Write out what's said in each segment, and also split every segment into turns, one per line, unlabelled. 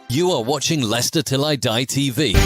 You are watching Leicester Till I Die TV.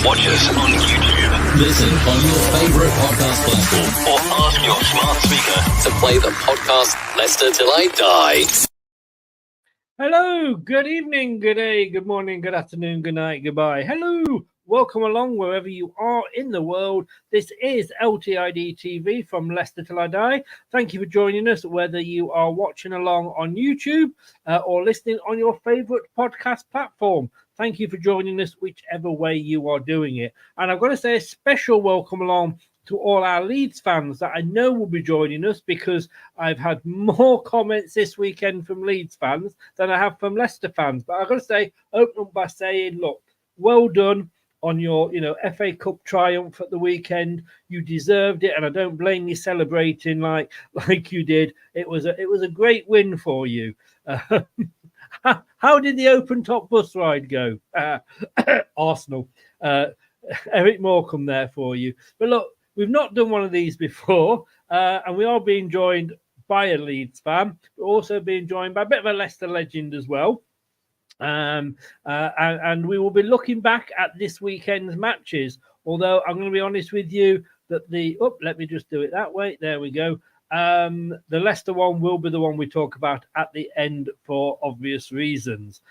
Watch us on YouTube.
Listen on your favourite podcast platform.
Or ask your smart speaker
To play the podcast Leicester Till I Die.
Hello, good evening, good day, good morning, good afternoon, good night, goodbye. Hello, welcome along wherever you are in the world. This is LTID TV from Leicester Till I Die. Thank you for joining us, whether you are watching along on YouTube or listening on your favourite podcast platform. Thank you for joining us, whichever way you are doing it. And I've got to say a special welcome along to all our Leeds fans that I know will be joining us, because I've had more comments this weekend from Leeds fans than I have from Leicester fans. But I've got to say, open up by saying, look, well done on your, FA Cup triumph at the weekend. You deserved it, and I don't blame you celebrating like you did. It was a great win for you. How did the open top bus ride go? Arsenal. Eric Morecambe there for you. But look, we've not done one of these before, and we are being joined by a Leeds fan. We're also being joined by a bit of a Leicester legend as well. And we will be looking back at this weekend's matches. Although I'm going to be honest with you that let me just do it that way. There we go. The Leicester one will be the one we talk about at the end for obvious reasons.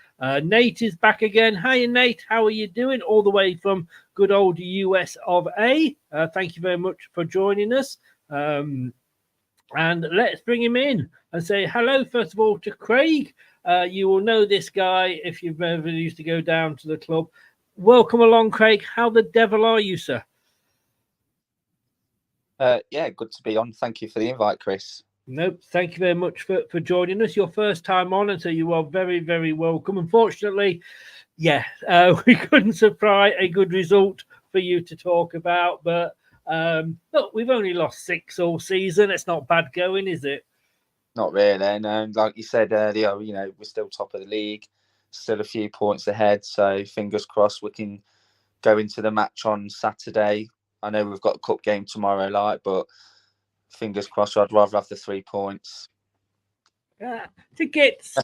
Nate is back again. Hi, Nate. How are you doing? All the way from good old US of A. Thank you very much for joining us. And let's bring him in and say hello, first of all, to Craig. You will know this guy if you've ever used to go down to the club. Welcome along, Craig. How the devil are you, sir?
Yeah, good to be on. Thank you for the invite, Chris.
Nope, thank you very much for joining us. Your first time on, and so you are very, very welcome. Unfortunately, we couldn't supply a good result for you to talk about, but look, we've only lost 6 all season. It's not bad going, is it?
Not really, and like you said earlier, we're still top of the league, still a few points ahead. So fingers crossed we can go into the match on Saturday. I know we've got a cup game tomorrow, but fingers crossed. I'd rather have the 3 points.
Tickets.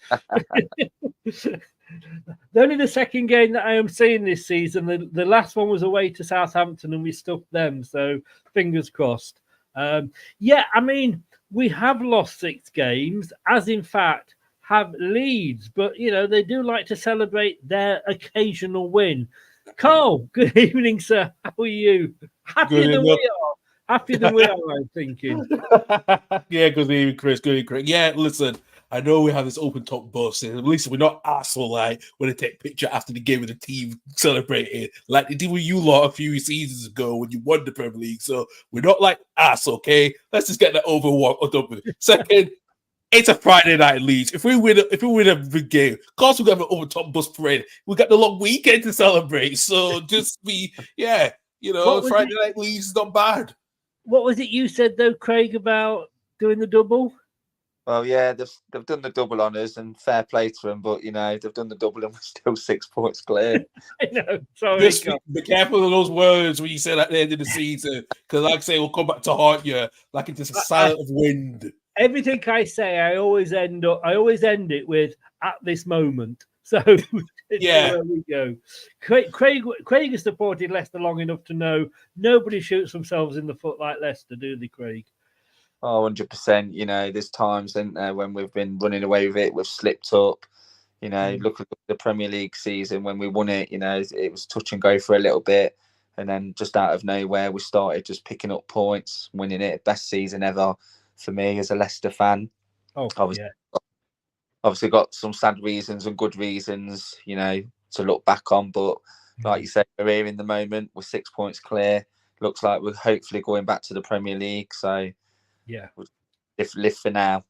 Only the second game that I am seeing this season. The last one was away to Southampton, and we stuffed them. So fingers crossed. We have lost 6 games, as in fact have Leeds, but they do like to celebrate their occasional win. Karl, good evening, sir. How are you? Happier than we are. Happier than we are, I'm thinking.
Yeah, good evening, Chris. Good evening, Craig. Yeah, listen, I know we have this open top bus, and at least we're not arsehole like when they take a picture after the game of the team celebrating, like they did with you lot a few seasons ago when you won the Premier League. So we're not like us, okay? Let's just get that over with. Second, it's a Friday night Leeds. If we win a big game, of course we're gonna have an over top bus parade. We got the long weekend to celebrate. So just Friday night Leeds is not bad.
What was it you said though, Craig, about doing the double?
Well, yeah, they've done the double honours, and fair play to them, but they've done the double and we're still 6 points clear.
I know. Sorry.
Just be careful of those words when you say at the end of the season, because like I say, we'll come back to haunt you like it's just a silent of wind. Everything
I say, I always end it with "at this moment." So there we go. Craig has supported Leicester long enough to know nobody shoots themselves in the foot like Leicester, do they, Craig?
Oh, 100%. There's times, isn't there, when we've been running away with it, we've slipped up. Look at the Premier League season when we won it. It was touch and go for a little bit, and then just out of nowhere we started just picking up points, winning it. Best season ever for me as a Leicester fan.
Oh,
Obviously got some sad reasons and good reasons, to look back on. But like you said, we're here in the moment. We're 6 points clear. Looks like we're hopefully going back to the Premier League. So
yeah,
we'll live for now.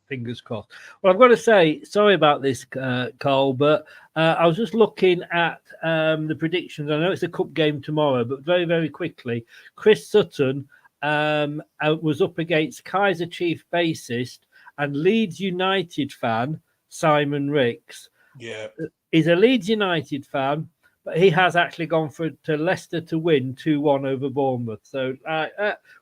Fingers crossed. Well, I've got to say, sorry about this, Karl, but I was just looking at the predictions. I know it's a cup game tomorrow, but very, very quickly, Chris Sutton was up against Kaiser Chief bassist and Leeds United fan, Simon Ricks.
Yeah.
He's a Leeds United fan, but he has actually gone to Leicester to win 2-1 over Bournemouth. So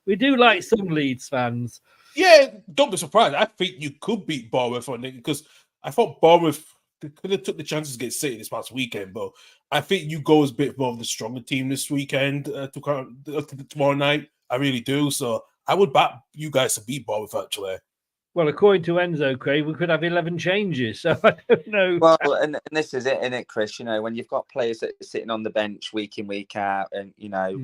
we do like some Leeds fans.
Yeah, don't be surprised. I think you could beat Bournemouth on it because I thought Bournemouth could have took the chances to get City this past weekend, but I think you go as a bit more of the stronger team this weekend tomorrow night. I really do. So I would back you guys to beat Bournemouth, actually.
Well, according to Enzo, Craig, we could have 11 changes. So I don't know.
Well, and this is it, isn't it, Chris? When you've got players that are sitting on the bench week in, week out, and,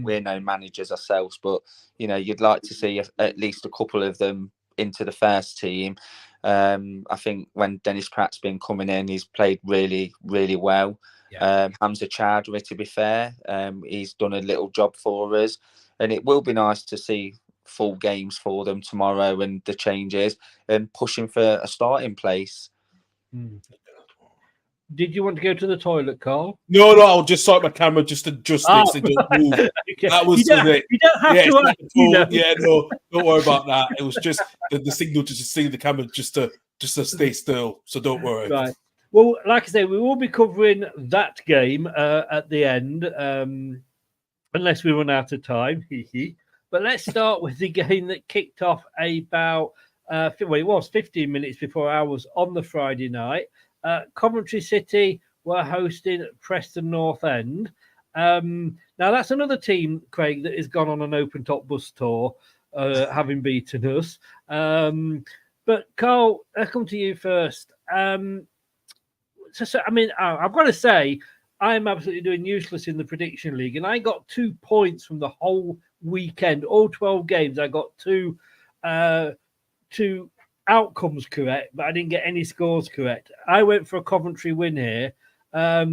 we're no managers ourselves, but, you'd like to see at least a couple of them into the first team. I think when Dennis Pratt's been coming in, he's played really, really well. Yeah. Hamza Chowdhury, to be fair, he's done a little job for us. And it will be nice to see full games for them tomorrow and the changes and pushing for a starting place.
Did you want to go to the toilet, Karl?
No, I'll just sort my camera just adjust it so it don't move. Okay. That was it.
You don't have to.
Yeah, no, don't worry about that. It was just the signal to just see the camera just to stay still. So don't worry.
Right. Well, like I say, we will be covering that game at the end, unless we run out of time. But let's start with the game that kicked off about, it was 15 minutes before ours on the Friday night. Coventry City were hosting Preston North End. Now, that's another team, Craig, that has gone on an open top bus tour, having beaten us. But, Karl, I'll come to you first. I've got to say, I'm absolutely doing useless in the prediction league, and I got 2 points from the whole weekend, all 12 games. I got two outcomes correct, but I didn't get any scores correct. I went for a Coventry win here. I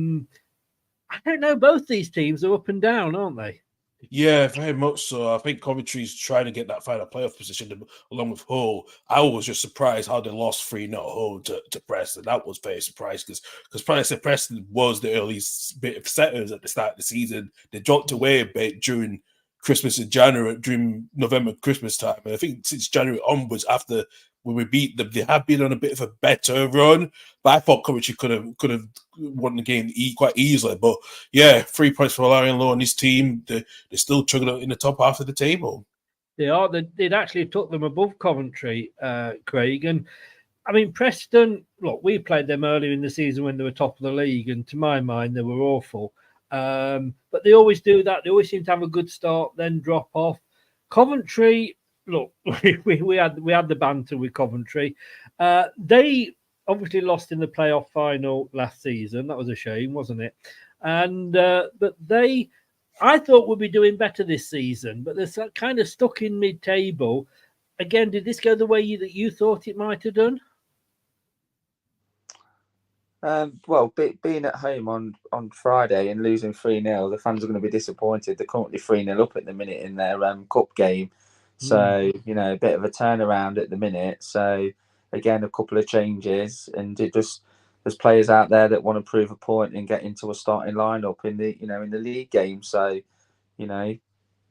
don't know, both these teams are up and down, aren't they?
Yeah, very much so. I think Coventry's trying to get that final playoff position along with Hull. I was just surprised how they lost 3-0 at home to Preston. That was very surprising because Preston was the early bit of setters at the start of the season. They dropped away a bit during Christmas and January, during November, Christmas time. And I think since January onwards, after when we beat them, they have been on a bit of a better run. But I thought Coventry could have won the game quite easily. But yeah, 3 points for Larry Lowe and his team. They're still chugging in the top half of the table.
They are. They'd actually took them above Coventry, Craig. And I mean, Preston, look, we played them earlier in the season when they were top of the league. And to my mind, they were awful. But they always do that. They always seem to have a good start, then drop off. Coventry, look, we had the banter with Coventry. They obviously lost in the playoff final last season. That was a shame, wasn't it? And but I thought would be doing better this season, but they're kind of stuck in mid-table. Again, did this go the way that you thought it might have done?
Well, being at home on Friday and losing 3-0, the fans are going to be disappointed. They're currently 3-0 up at the minute in their cup game. So, a bit of a turnaround at the minute. So, again, a couple of changes. And there's players out there that want to prove a point and get into a starting lineup in the league game. So,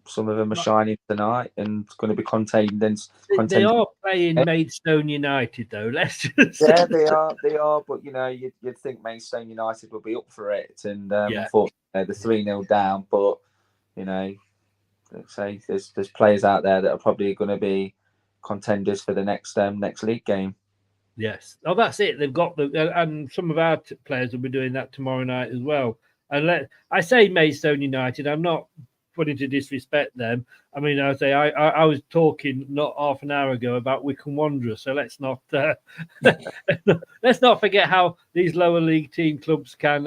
some of them are shining tonight and going to be contained.
They are playing Maidstone United, though. Let's just
they are. But you'd think Maidstone United would be up for it, and unfortunately they're 3-0 down. But let's say there's players out there that are probably going to be contenders for the next league game.
Yes. Oh, that's it. They've got and some of our players will be doing that tomorrow night as well. And I say Maidstone United. I'm not putting to disrespect them. I mean, I was talking not half an hour ago about Wycombe Wanderers, so let's not let's not forget how these lower league team clubs can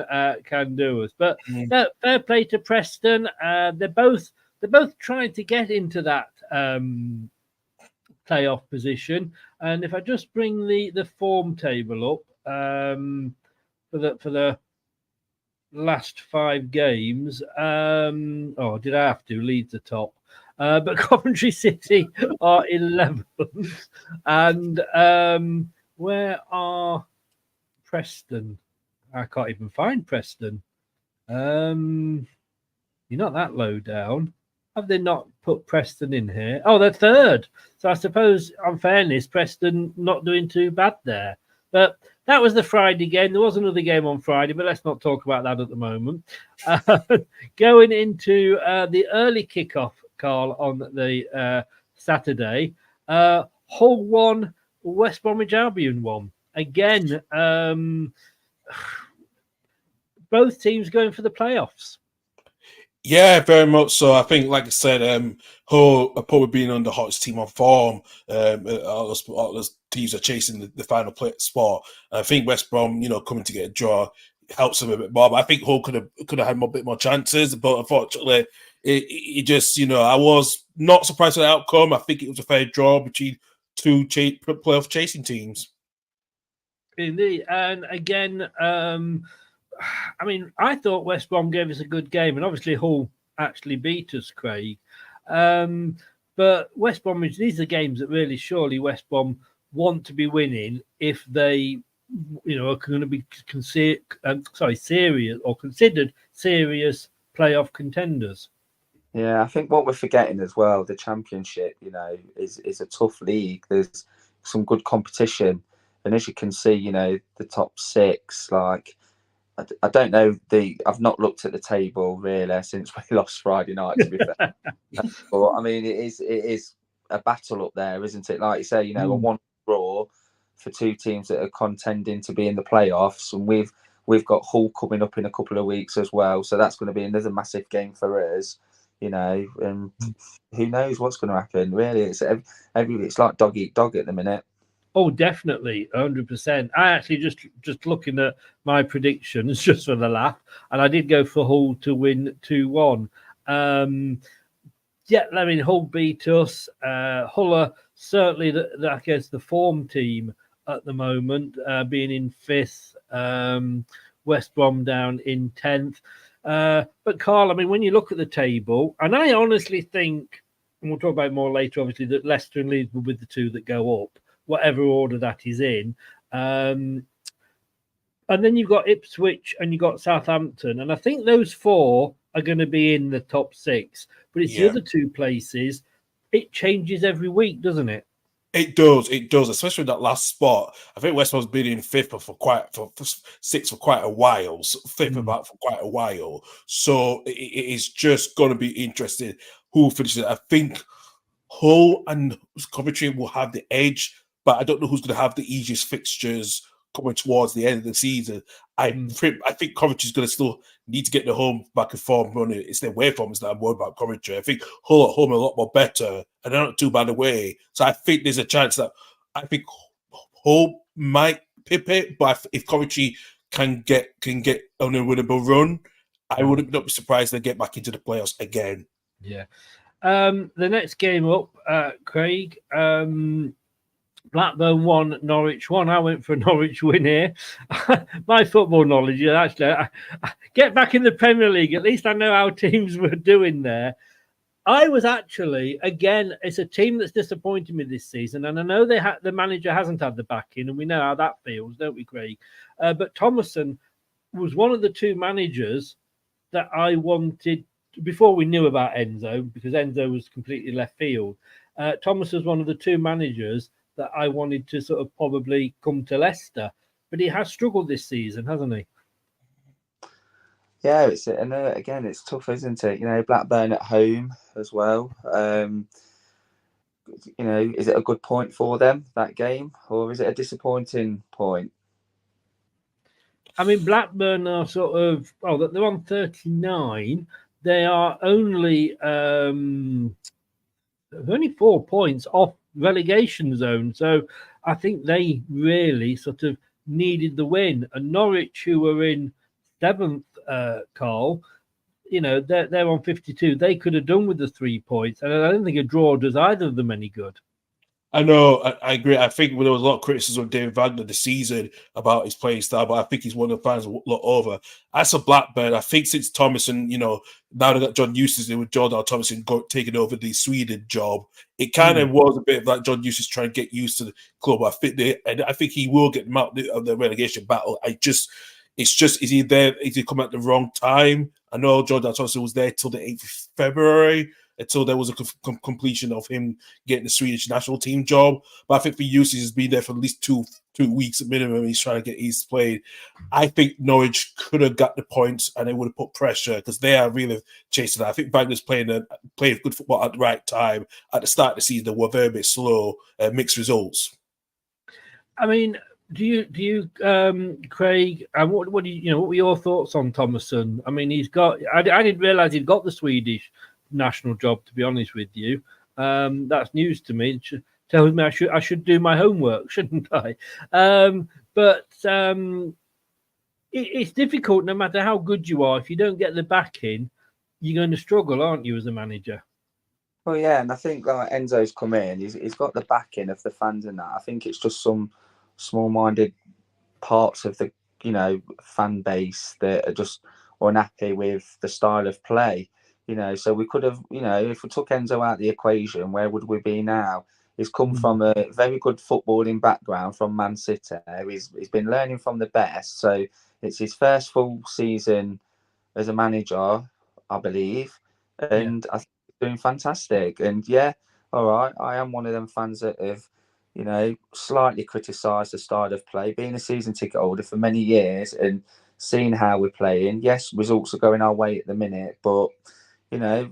do us. But fair play to Preston. They're both trying to get into that playoff position. And if I just bring the form table up for the last 5 games. Did I have to? Leeds the top. But Coventry City are 11th. And where are Preston? I can't even find Preston. You're not that low down. Have they not put Preston in here? Oh, they're 3rd. So I suppose, on fairness, Preston not doing too bad there. But that was the Friday game. There was another game on Friday, but let's not talk about that at the moment. Going into the early kickoff, Karl, on the Saturday, Hull 1, West Bromwich Albion 1. Again, both teams going for the playoffs.
Yeah, very much so. I think, like I said, Hull are probably being on the hottest team on form. All those teams are chasing the final play spot. I think West Brom, coming to get a draw helps them a bit more. But I think Hull could have had a bit more chances. But unfortunately, it just, I was not surprised with the outcome. I think it was a fair draw between two playoff chasing teams.
Indeed, and again, I mean, I thought West Brom gave us a good game, and obviously Hull actually beat us, Craig. But West Bromwich, these are games that really surely West Brom want to be winning if they, are going to be serious or considered serious playoff contenders.
Yeah, I think what we're forgetting as well, the Championship, is a tough league. There's some good competition, and as you can see, the top 6, like. I don't know I've not looked at the table really since we lost Friday night, to be fair. But I mean, it is a battle up there, isn't it? Like you say, a one draw for 2 teams that are contending to be in the playoffs, and we've got Hull coming up in a couple of weeks as well, so that's going to be another massive game for us. And who knows what's going to happen? Really, it's like dog eat dog at the minute.
Oh, definitely, 100%. I actually just looking at my predictions just for the laugh, and I did go for Hull to win 2-1. Yeah, I mean, Hull beat us. Hull are certainly, I guess, the form team at the moment, being in 5th, West Brom down in 10th. But, Karl, I mean, when you look at the table, and I honestly think, and we'll talk about it more later, obviously, that Leicester and Leeds will be the 2 that go up, whatever order that is in. And then you've got Ipswich and you've got Southampton. And I think those 4 are going to be in the top 6. But it's the other 2 places. It changes every week, doesn't it?
It does, especially that last spot. I think West Brom's been in 5th for 6th for quite a while, so 5th about for quite a while. So it is just going to be interesting who finishes. I think Hull and Coventry will have the edge, but I don't know who's going to have the easiest fixtures coming towards the end of the season. I think Coventry's going to still need to get the home back in form running. It's their away forms that I'm worried about Coventry. I think Hull at home are a lot more better, and they're not too bad away. So I think there's a chance that I think Hull might pip it, but if Coventry can get on a winnable run, I wouldn't be surprised they get back into the playoffs again.
Yeah. The next game up, Craig, Blackburn 1, Norwich 1. I went for a Norwich win here. My football knowledge, actually, I get back in the Premier League. At least I know how teams were doing there. I was actually, again, it's a team that's disappointed me this season, and I know the manager hasn't had the backing, and we know how that feels, don't we, Craig? But Thomason was one of the 2 managers that I wanted before we knew about Enzo, because Enzo was completely left field. Thomas was one of the 2 managers that I wanted to sort of probably come to Leicester, but he has struggled this season, hasn't he?
Yeah, again, it's tough, isn't it? Blackburn at home as well. Is it a good point for them, that game, or is it a disappointing point?
I mean, Blackburn are sort of, they're on 39, they are only 4 points off relegation zone. So I think they really sort of needed the win. And Norwich, who were in seventh, Carl, they're on 52. They could have done with the 3 points. And I don't think a draw does either of them any good.
I know, I agree. I think there was a lot of criticism of David Wagner this season about his playing style, but I think he's won the fans a lot over. As a Blackburn, I think since Thomason, now they got John Eustace with Jordan Thomason taking over the Sweden job, it kind of was a bit of like John Eustace trying to get used to the club. I think he will get them out of the relegation battle. Is he there? Is he coming at the wrong time? I know Jordan Thomason was there till the 8th of February, until there was a completion of him getting the Swedish national team job. But I think for Eustace, he's been there for at least two weeks at minimum. He's trying to get his played. I think Norwich could have got the points and it would have put pressure because they are really chasing that. I think Wagner's playing good football at the right time. At the start of the season, they were very bit slow, mixed results.
I mean, do you, Craig? And what were your thoughts on Thomason? I mean, he's got. I didn't realise he'd got the Swedish national job. To be honest with you, that's news to me. It tells me I should do my homework, shouldn't I? But it's difficult. No matter how good you are, if you don't get the backing, you're going to struggle, aren't you, as a manager?
Well, yeah, and I think like Enzo's come in, he's got the backing of the fans and that. I think it's just some small-minded parts of the fan base that are just unhappy with the style of play. So we could have, if we took Enzo out of the equation, where would we be now? He's come from a very good footballing background from Man City. He's been learning from the best. So it's his first full season as a manager, I believe, and I think he's doing fantastic. And yeah, all right, I am one of them fans that have, slightly criticised the style of play, being a season ticket holder for many years and seeing how we're playing. Yes, results are going our way at the minute, but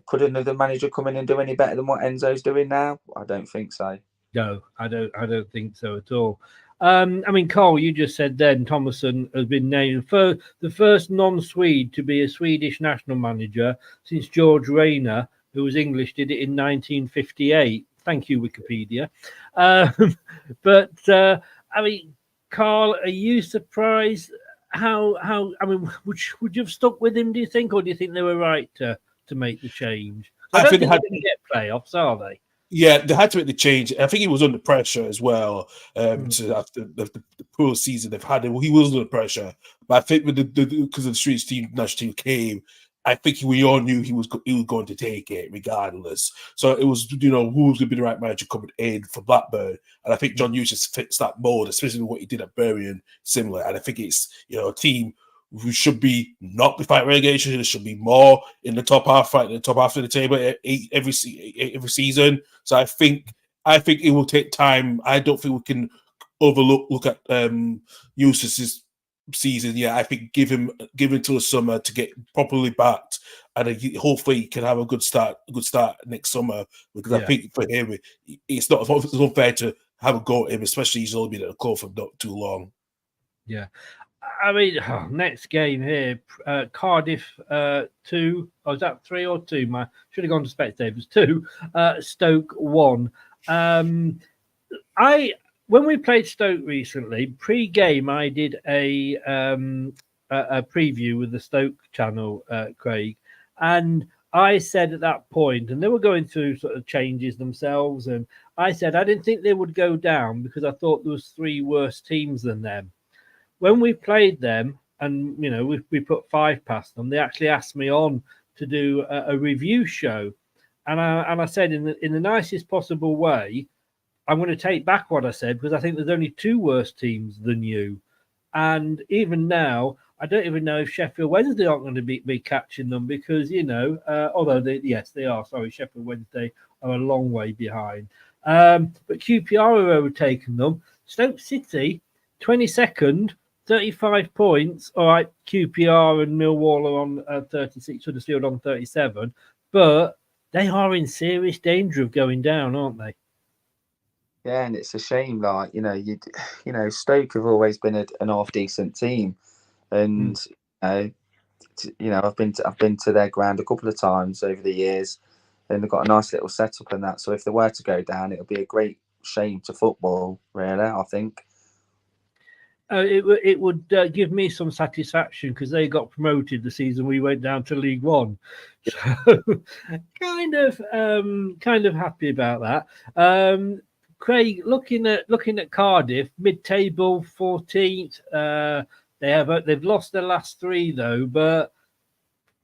could another manager come in and do any better than what Enzo's doing now? I don't think so.
No, I don't think so at all. I mean, Karl, you just said then Thomason has been named for the first non-Swede to be a Swedish national manager since George Rayner, who was English, did it in 1958. Thank you, Wikipedia. But I mean, Karl, are you surprised how? I mean, would you have stuck with him? Do you think, or do you think they were right to make the change? I don't think they're going to get playoffs, are they?
Yeah, they had to make the change. I think he was under pressure as well. After the poor season they've had, he was under pressure. But I think with because of the Swedish national team came, I think we all knew he was going to take it regardless. So it was, who was going to be the right manager coming in for Blackburn. And I think John Eustace fits that mold, especially what he did at Bury, similar. And I think it's a team who should be not be fighting relegation. There should be more in the top half, fighting the top half of the table every season. So I think it will take time. I don't think we can look at Eustace's season. Yeah, I think give him till the summer to get properly backed, and hopefully he can have a good start next summer. Because I think for him, it's unfair to have a go at him, especially he's only been at the club for not too long.
Yeah. I mean, next game here, Cardiff 2. Oh, is that 3 or 2? Should have gone to Spectators 2. Stoke 1. When we played Stoke recently, pre-game, I did a preview with the Stoke channel, Craig, and I said at that point, and they were going through sort of changes themselves, and I said I didn't think they would go down because I thought there was 3 worse teams than them. When we played them, and we put 5 past them, they actually asked me on to do a review show, and I said in the nicest possible way, I'm going to take back what I said because I think there's only 2 worse teams than you, and even now I don't even know if Sheffield Wednesday aren't going to be catching them because although they are. Sorry, Sheffield Wednesday are a long way behind, but QPR are overtaking them. Stoke City, 22nd. 35 points. All right, QPR and Millwall are on 36, Huddersfield on 37, but they are in serious danger of going down, aren't they?
Yeah, and it's a shame. Like Stoke have always been an half decent team, and I've been to their ground a couple of times over the years, and they've got a nice little setup and that. So if they were to go down, it'll be a great shame to football, really. I think.
It would give me some satisfaction because they got promoted the season we went down to League One, so kind of happy about that. Craig, looking at Cardiff, mid-table 14th. They've lost their last 3 though, but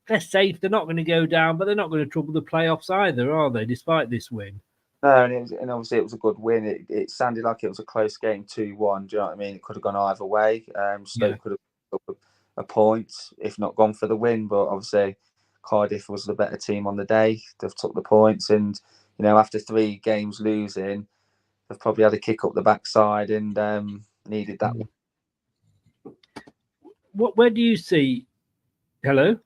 they're safe. They're not going to go down, but they're not going to trouble the playoffs either, are they? Despite this win.
No, and obviously it was a good win. It sounded like it was a close game, 2-1. Do you know what I mean? It could have gone either way. Stoke could have picked up a point, if not gone for the win. But obviously, Cardiff was the better team on the day. They've took the points, and after 3 games losing, they've probably had a kick up the backside and needed that.
Where do you see? Hello.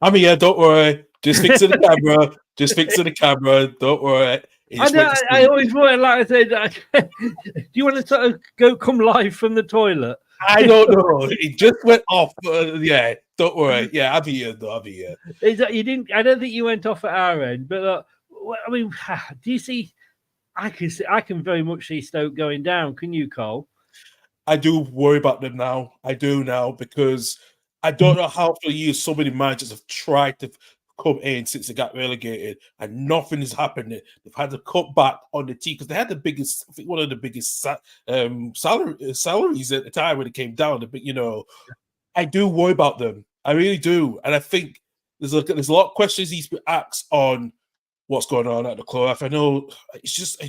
I'm here. Don't worry. Just fixing the camera. Just fixing the camera. Don't worry.
I always want, like I said, do you want to sort of come live from the toilet?
I don't know. It just went off. Yeah, don't worry. Yeah, I'll be here. Though. I'll be here.
You didn't. I don't think you went off at our end, but I mean, do you see? I can very much see Stoke going down. Can you, Karl?
I do worry about them now. I do now because I don't know how for years so many managers have tried to come in since they got relegated and nothing is happening. They've had to cut back on the team because they had the biggest, I think one of the biggest salaries at the time when it came down. I do worry about them. I really do, and I think there's a lot of questions he's been asked on what's going on at the club. I know it's just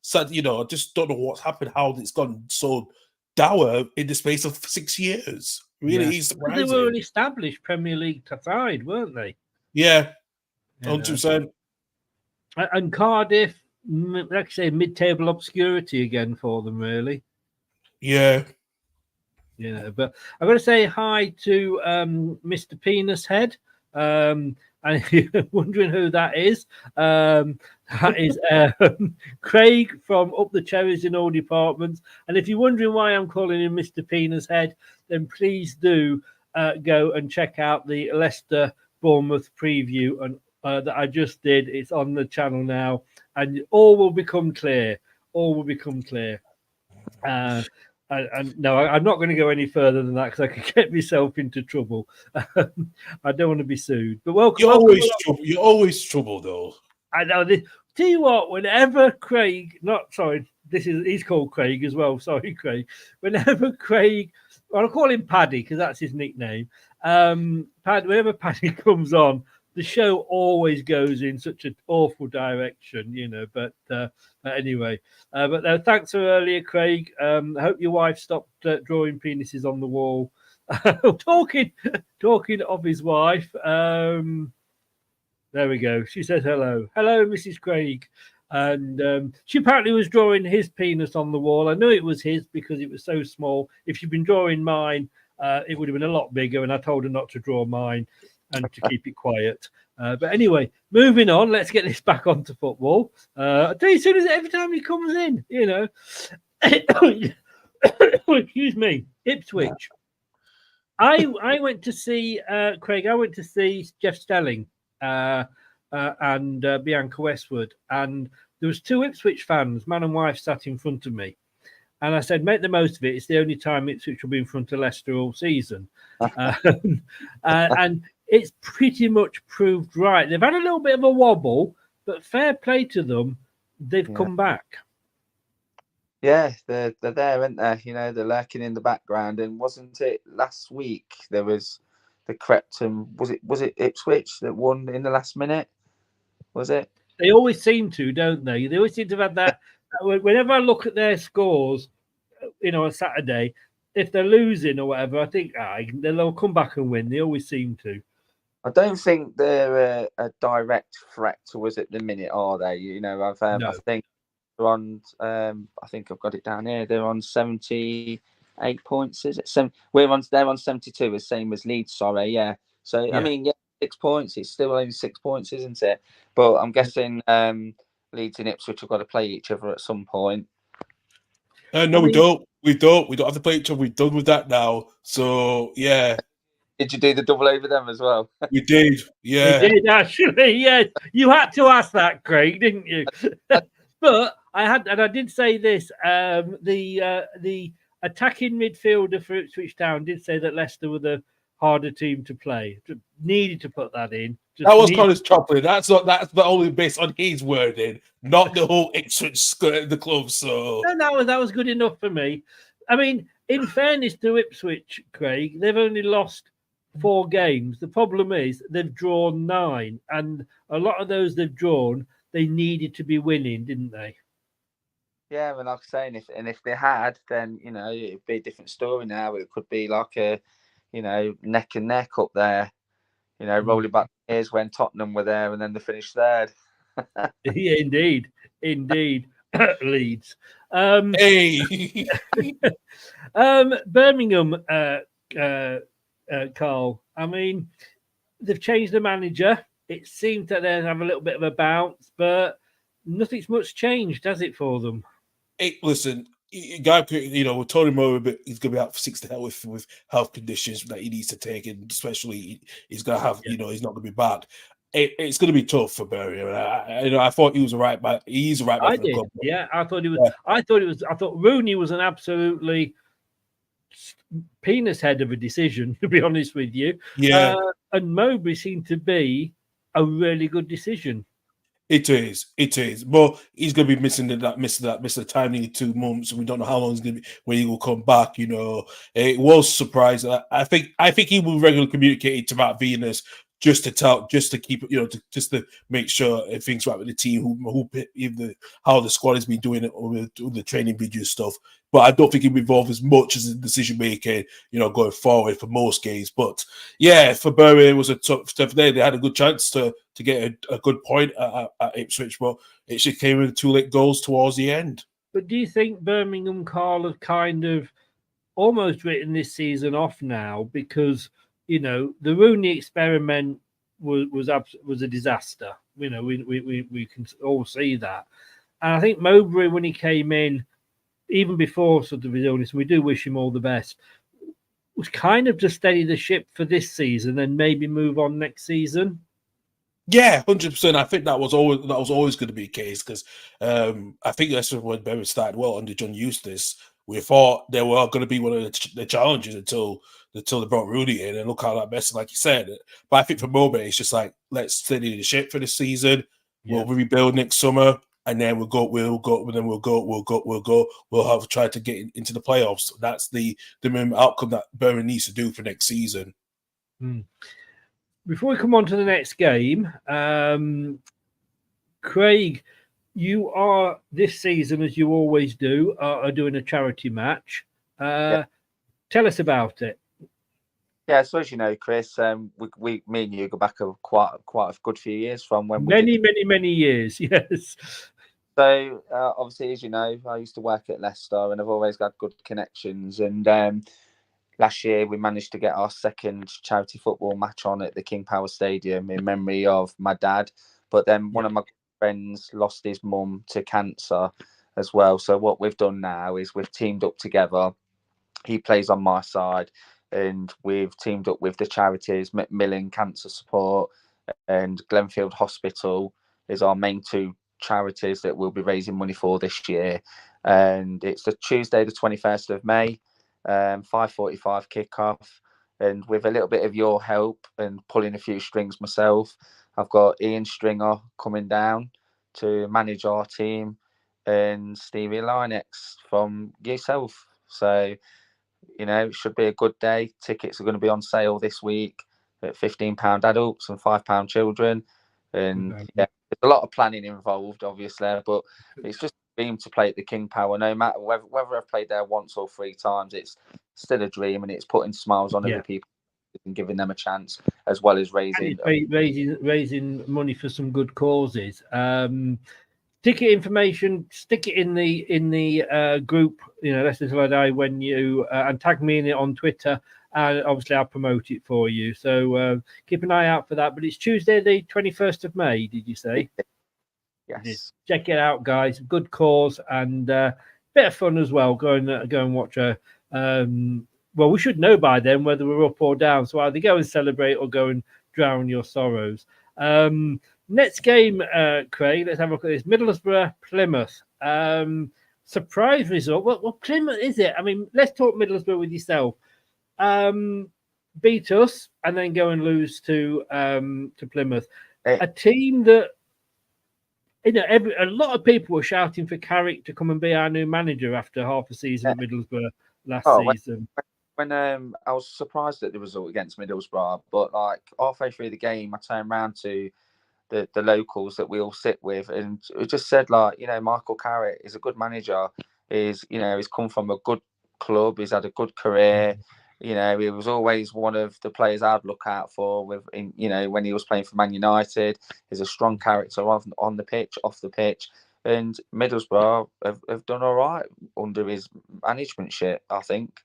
sad. I just don't know what's happened. How it's gone so dour in the space of 6 years. Really, is surprising.
They were an established Premier League side, weren't they?
Yeah, 100%.
And Cardiff, like I say, mid-table obscurity again for them, really.
Yeah.
But I'm going to say hi to Mr. Penis Head. And if you're wondering who that is Craig from Up the Cherries in all departments. And if you're wondering why I'm calling him Mr. Penis Head, then please do go and check out the Leicester Bournemouth preview and that I just did. It's on the channel now, and all will become clear. And no, I'm not going to go any further than that because I could get myself into trouble. I don't want to be sued. But welcome.
You're always trouble, though.
I know. Tell you what, whenever Craig, he's called Craig as well. Sorry, Craig. Whenever Craig, I'll call him Paddy because that's his nickname. Whenever Paddy comes on, the show always goes in such an awful direction, But anyway, thanks for earlier, Craig. I hope your wife stopped drawing penises on the wall. talking of his wife. There we go. She says hello, Mrs. Craig, and she apparently was drawing his penis on the wall. I knew it was his because it was so small. If she'd been drawing mine, it would have been a lot bigger. And I told her not to draw mine and to keep it quiet. But anyway, moving on. Let's get this back onto football. I tell you, as soon as every time he comes in, excuse me, Ipswich. I went to see Craig. I went to see Jeff Stelling and Bianca Westwood, and there was 2 Ipswich fans, man and wife, sat in front of me. And I said, make the most of it. It's the only time Ipswich will be in front of Leicester all season. And it's pretty much proved right. They've had a little bit of a wobble, but fair play to them. They've come back.
Yeah, they're there, aren't they? They're lurking in the background. And wasn't it last week there was the Crepton? Was it Ipswich that won in the last minute? Was it?
They always seem to, don't they? They always seem to have that. Whenever I look at their scores, on Saturday, if they're losing or whatever, I think they'll come back and win. They always seem to.
I don't think they're a direct threat to us at the minute, are they? No. I think they're on. I think I've got it down here. They're on 78 points. Is it? They're on 72, the same as Leeds. Sorry, yeah. So yeah. I mean, 6 points. It's still only 6 points, isn't it? But I'm guessing Leeds and Ipswich have got to play each other at some point.
No, we don't. We don't have to play each other. We're done with that now. So yeah.
Did you do the double over them as well?
We did, yeah.
You did actually, yes. You had to ask that, Craig, didn't you? But I did say this. The attacking midfielder for Ipswich Town did say that Leicester were the harder team to play. Needed to put that in.
That was Connor's Choplin. That's the only based on his wording, not the whole Ipswich the club. So
no, that was good enough for me. I mean, in fairness to Ipswich, Craig, they've only lost 4 games. The problem is they've drawn 9, and a lot of those they've drawn, they needed to be winning, didn't they?
Yeah, and like I say, if they had, then it'd be a different story now. It could be like a, neck and neck up there. Rolling back years when Tottenham were there, and then they finished third.
Yeah, indeed, Leeds.
Hey,
Birmingham, Karl. I mean, they've changed the manager. It seemed that they have a little bit of a bounce, but nothing's much changed, has it, for them?
Listen, guy, with Tony Moore, but he's going to be out for 6 to hell with health conditions that he needs to take, and especially he's going to have, he's not going to be back. It's going to be tough for Birmingham. I thought he was a right back. He's a right back.
I did. Yeah, I thought he was. Yeah. I thought Rooney was an absolutely penis head of a decision, to be honest with you.
Yeah.
And Mowbray seemed to be a really good decision.
It is. But he's going to be missing the time nearly 2 months, and we don't know how long he's going to be when he will come back. It was surprising. I think he will regularly communicate to Matt Venus just to keep just to make sure everything's right with the team, how the squad has been doing it with the training video stuff. But I don't think he'll be involved as much as the decision making, going forward for most games. But yeah, for Birmingham, it was a tough step there. They had a good chance to get a good point at Ipswich, but it just came with 2 late goals towards the end.
But do you think Birmingham, Karl, have kind of almost written this season off now because the Rooney experiment was a disaster. We can all see that, and I think Mowbray, when he came in, even before sort of his illness, we do wish him all the best, was kind of to steady the ship for this season and maybe move on next season.
Yeah, 100%. I think that was always going to be the case because I think that's when Berry started well under John Eustace. We thought they were going to be one of the challenges until they brought Rooney in, and look how that messed, like you said. But I think for Mowbray, it's just like, let's steady the ship for this season. Yeah. We'll rebuild next summer, and then we'll have tried to get into the playoffs. That's the outcome that Berry needs to do for next season.
Before we come on to the next game, Craig, you are this season, as you always do, are doing a charity match. Tell us about it.
Yeah, so as you know, Chris, me and you go back quite a good few years from when
many years. Yes.
So obviously, as you know, I used to work at Leicester, and I've always had good connections. And last year, we managed to get our second charity football match on at the King Power Stadium in memory of my dad. But then one of my friends lost his mum to cancer as well. So what we've done now is we've teamed up together. He plays on my side, and we've teamed up with the charities, Macmillan Cancer Support and Glenfield Hospital is our main 2 charities that we'll be raising money for this year. And it's the Tuesday, the 21st of May, 5:45 kickoff. And with a little bit of your help and pulling a few strings myself, I've got Ian Stringer coming down to manage our team and Stevie Linex from yourself. So, it should be a good day. Tickets are going to be on sale this week at £15 adults and £5 children. And yeah, there's a lot of planning involved, obviously, but it's just a dream to play at the King Power. No matter whether I've played there once or 3 times, it's still a dream, and it's putting smiles on other people and giving them a chance, as well as raising
money for some good causes. Ticket information, stick it in the group, Leicester Till I Die, when you and tag me in it on Twitter, and obviously I'll promote it for you. So keep an eye out for that. But it's Tuesday, the 21st of May. Did you say?
Yes.
Check it out, guys. Good cause and bit of fun as well. Go and watch a well, we should know by then whether we're up or down. So either go and celebrate or go and drown your sorrows. Next game, Craig, let's have a look at this. Middlesbrough, Plymouth. Surprise result. What Plymouth is it? I mean, let's talk Middlesbrough with yourself. Beat us and then go and lose to Plymouth. A team that, you know, a lot of people were shouting for Carrick to come and be our new manager after half a season at Middlesbrough last season.
When I was surprised at the result against Middlesbrough, but like halfway through the game, I turned around to the locals that we all sit with, and it just said, like, you know, Michael Carrick is a good manager. He's come from a good club. He's had a good career. You know, he was always one of the players I'd look out for. You know, when he was playing for Man United, he's a strong character on the pitch, off the pitch. And Middlesbrough have done all right under his managementship, I think.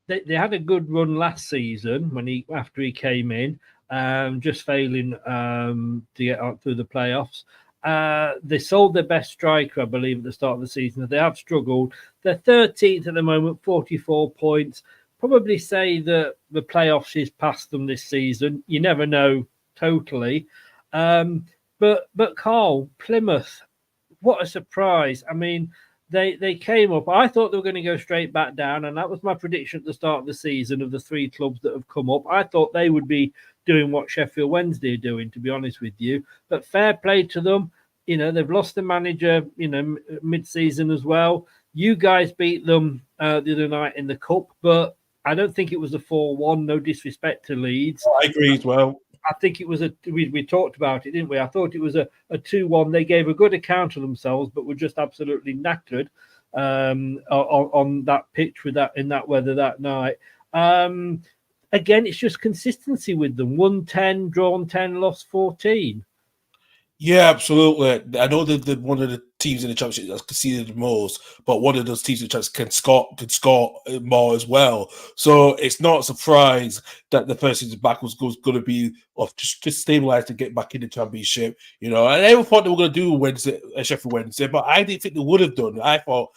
They had a good run last season after he came in, just failing to get out through the playoffs. They sold their best striker, I believe, at the start of the season. They have struggled. They're 13th at the moment, 44 points. Probably say that the playoffs is past them this season. You never know totally. But Karl, Plymouth, what a surprise. I mean, they came up. I thought they were going to go straight back down, and that was my prediction at the start of the season of the three clubs that have come up. I thought they would be doing what Sheffield Wednesday are doing, to be honest with you. But fair play to them. You know, they've lost the manager, you know, mid-season as well. You guys beat them the other night in the Cup, but I don't think it was a 4-1. No disrespect to Leeds.
I agree as well.
I think it was we talked about it, didn't we? I thought it was a 2-1. They gave a good account of themselves, but were just absolutely knackered on that pitch in that weather that night. Again, it's just consistency with them. Won 10, drawn 10, lost 14.
Yeah, absolutely. I know that one of the teams in the championship that's conceded the most, but one of those teams in the championship can score more as well. So it's not a surprise that the first season back was going to be just to stabilize to get back in the championship. You know, and everyone thought they were going to do Sheffield Wednesday, but I didn't think they would have done. I thought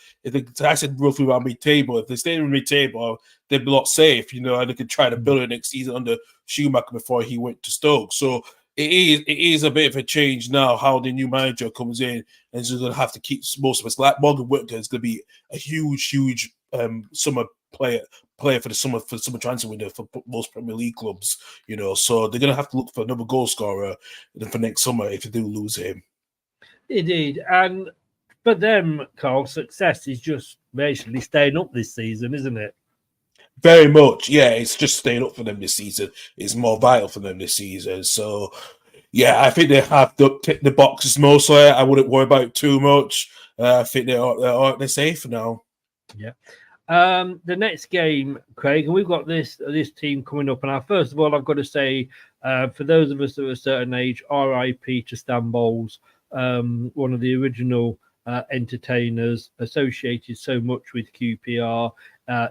I said roughly around mid-table. If they stayed in mid-table, they'd be a lot safe. You know, and they could try to build it next season under Schumacher before he went to Stoke. So it is a bit of a change now how the new manager comes in and is going to have to keep most of us. Like Morgan Whittaker is going to be a huge summer player for the summer transfer window for most Premier League clubs. You know, so they're going to have to look for another goal scorer for next summer if they do lose him.
Indeed, and for them, Karl, success is just basically staying up this season, isn't it?
Very much, yeah. It's just staying up for them this season. It's more vital for them this season. So, yeah, I think they have ticked the boxes mostly. I wouldn't worry about it too much. I think they're safe now.
Yeah. The next game, Craig, and we've got this team coming up. And first of all, I've got to say, for those of us of a certain age, RIP to Stan Bowles, one of the original entertainers associated so much with QPR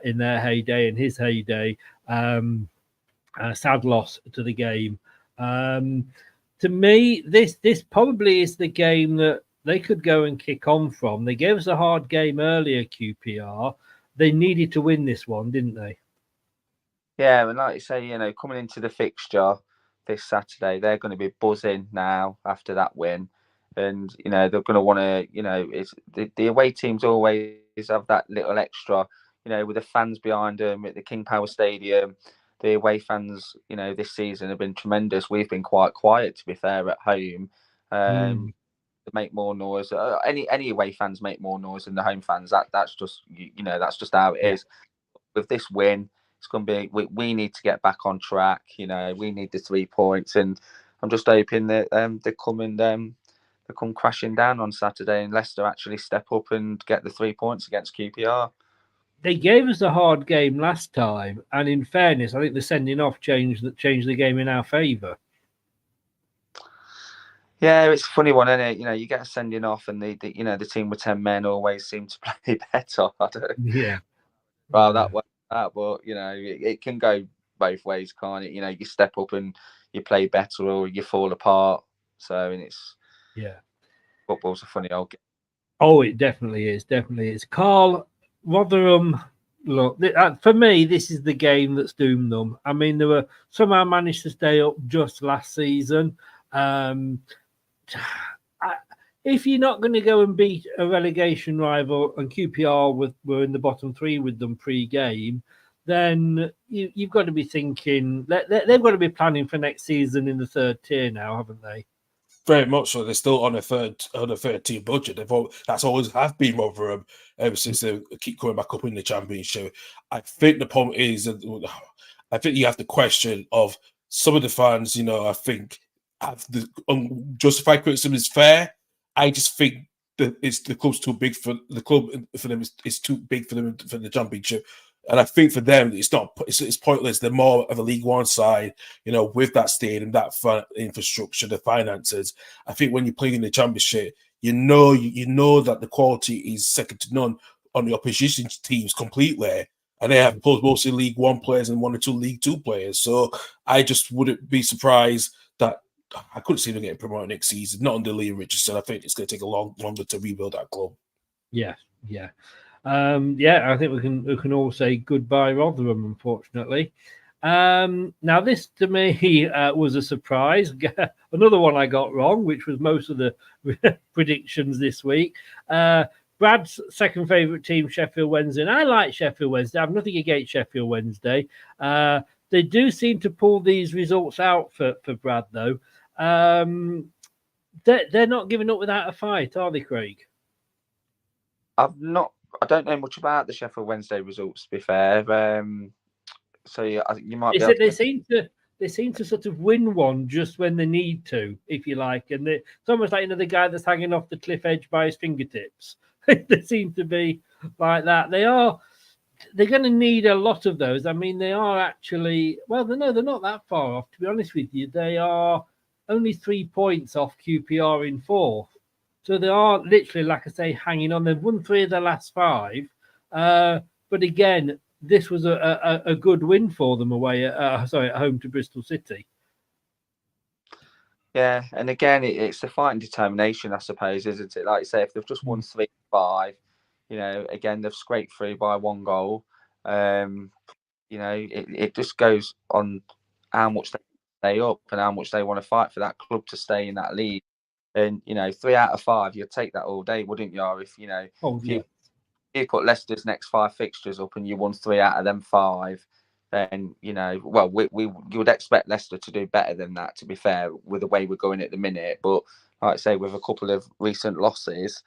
in their heyday and his heyday. Sad loss to the game. To me, this probably is the game that they could go and kick on from. They gave us a hard game earlier, QPR. They needed to win this one, didn't they?
Yeah, and like you say, you know, coming into the fixture this Saturday, they're going to be buzzing now after that win. And, you know, they're going to want to, you know, it's the away teams always have that little extra, you know, with the fans behind them at the King Power Stadium. The away fans, you know, this season have been tremendous. We've been quite quiet, to be fair, at home. They make more noise. Any away fans make more noise than the home fans. That's just, you know, that's just how it is. With this win, it's going to be, we need to get back on track. You know, we need the 3 points. And I'm just hoping that they come crashing down on Saturday and Leicester actually step up and get the 3 points against QPR.
They gave us a hard game last time, and in fairness, I think the sending off changed the game in our favour.
Yeah, it's a funny one, isn't it? You know, you get a sending off, and the team with 10 men always seem to play better. I don't.
Yeah.
Well, that way, but you know, it can go both ways, can't it? You know, you step up and you play better, or you fall apart. So, and it's football's a funny old game.
Oh, it definitely is. Karl, Rotherham, Look, for me, this is the game that's doomed them. I mean, they were somehow managed to stay up just last season. If you're not going to go and beat a relegation rival, and QPR were in the bottom three with them pre-game, then you've got to be thinking they've got to be planning for next season in the third tier now, haven't they?
Very much so. They're still on a third tier budget. That's always have been over them ever since they keep coming back up in the championship. I think the problem is that I think you have the question of some of the fans. I think have the justified criticism is fair. I just think that the club's too big for the club for them. It's too big for them for the championship. And I think for them, it's pointless. They're more of a League One side, with that stadium, that infrastructure, the finances. I think when you're playing in the Championship, you know that the quality is second to none on the opposition teams completely. And they have mostly League One players and 1 or 2 League Two players. So I just wouldn't be surprised that I couldn't see them getting promoted next season. Not under Liam Richardson. I think it's going to take a longer to rebuild that club.
Yeah. I think we can all say goodbye Rotherham, unfortunately. Now, this to me was a surprise. Another one I got wrong, which was most of the predictions this week. Brad's second favourite team, Sheffield Wednesday. And I like Sheffield Wednesday. I have nothing against Sheffield Wednesday. They do seem to pull these results out for Brad, though. They're not giving up without a fight, are they, Craig?
I don't know much about the Sheffield Wednesday results, to be fair. So yeah, I think you might.
They seem to sort of win one just when they need to, if you like, and it's almost like the guy that's hanging off the cliff edge by his fingertips. They seem to be like that. They're going to need a lot of those. I mean, they are actually they're not that far off. To be honest with you, they are only 3 points off QPR in fourth. So they are literally, like I say, hanging on. They've won 3 of their last 5. But again, this was a good win for them away at home to Bristol City.
Yeah, and again, it's the fight and determination, I suppose, isn't it? Like you say, if they've just won 3-5, again, they've scraped through by 1 goal. It just goes on how much they stay up and how much they want to fight for that club to stay in that league. And 3 out of 5, you'd take that all day, wouldn't you? If you put Leicester's next 5 fixtures up and you won 3 out of them 5, then you would expect Leicester to do better than that. To be fair, with the way we're going at the minute, but like I say, with a couple of recent losses,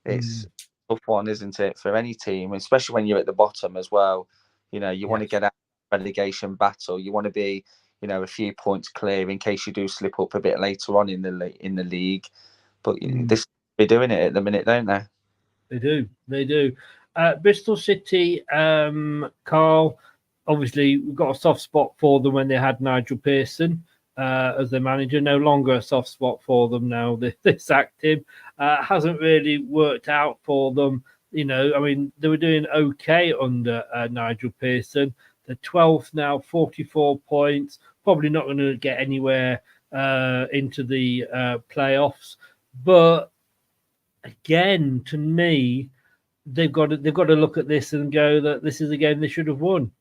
it's a tough one, isn't it, for any team, especially when you're at the bottom as well. You want to get out of the relegation battle. You want to be a few points clear in case you do slip up a bit later on in the league. But they're doing it at the minute, don't they?
They do. Bristol City, Karl, obviously we've got a soft spot for them when they had Nigel Pearson as their manager. No longer a soft spot for them now. They sacked him. Hasn't really worked out for them. They were doing okay under Nigel Pearson. They're 12th now, 44 points. Probably not going to get anywhere into the playoffs. But again, to me, they've got to look at this and go that this is a game they should have won.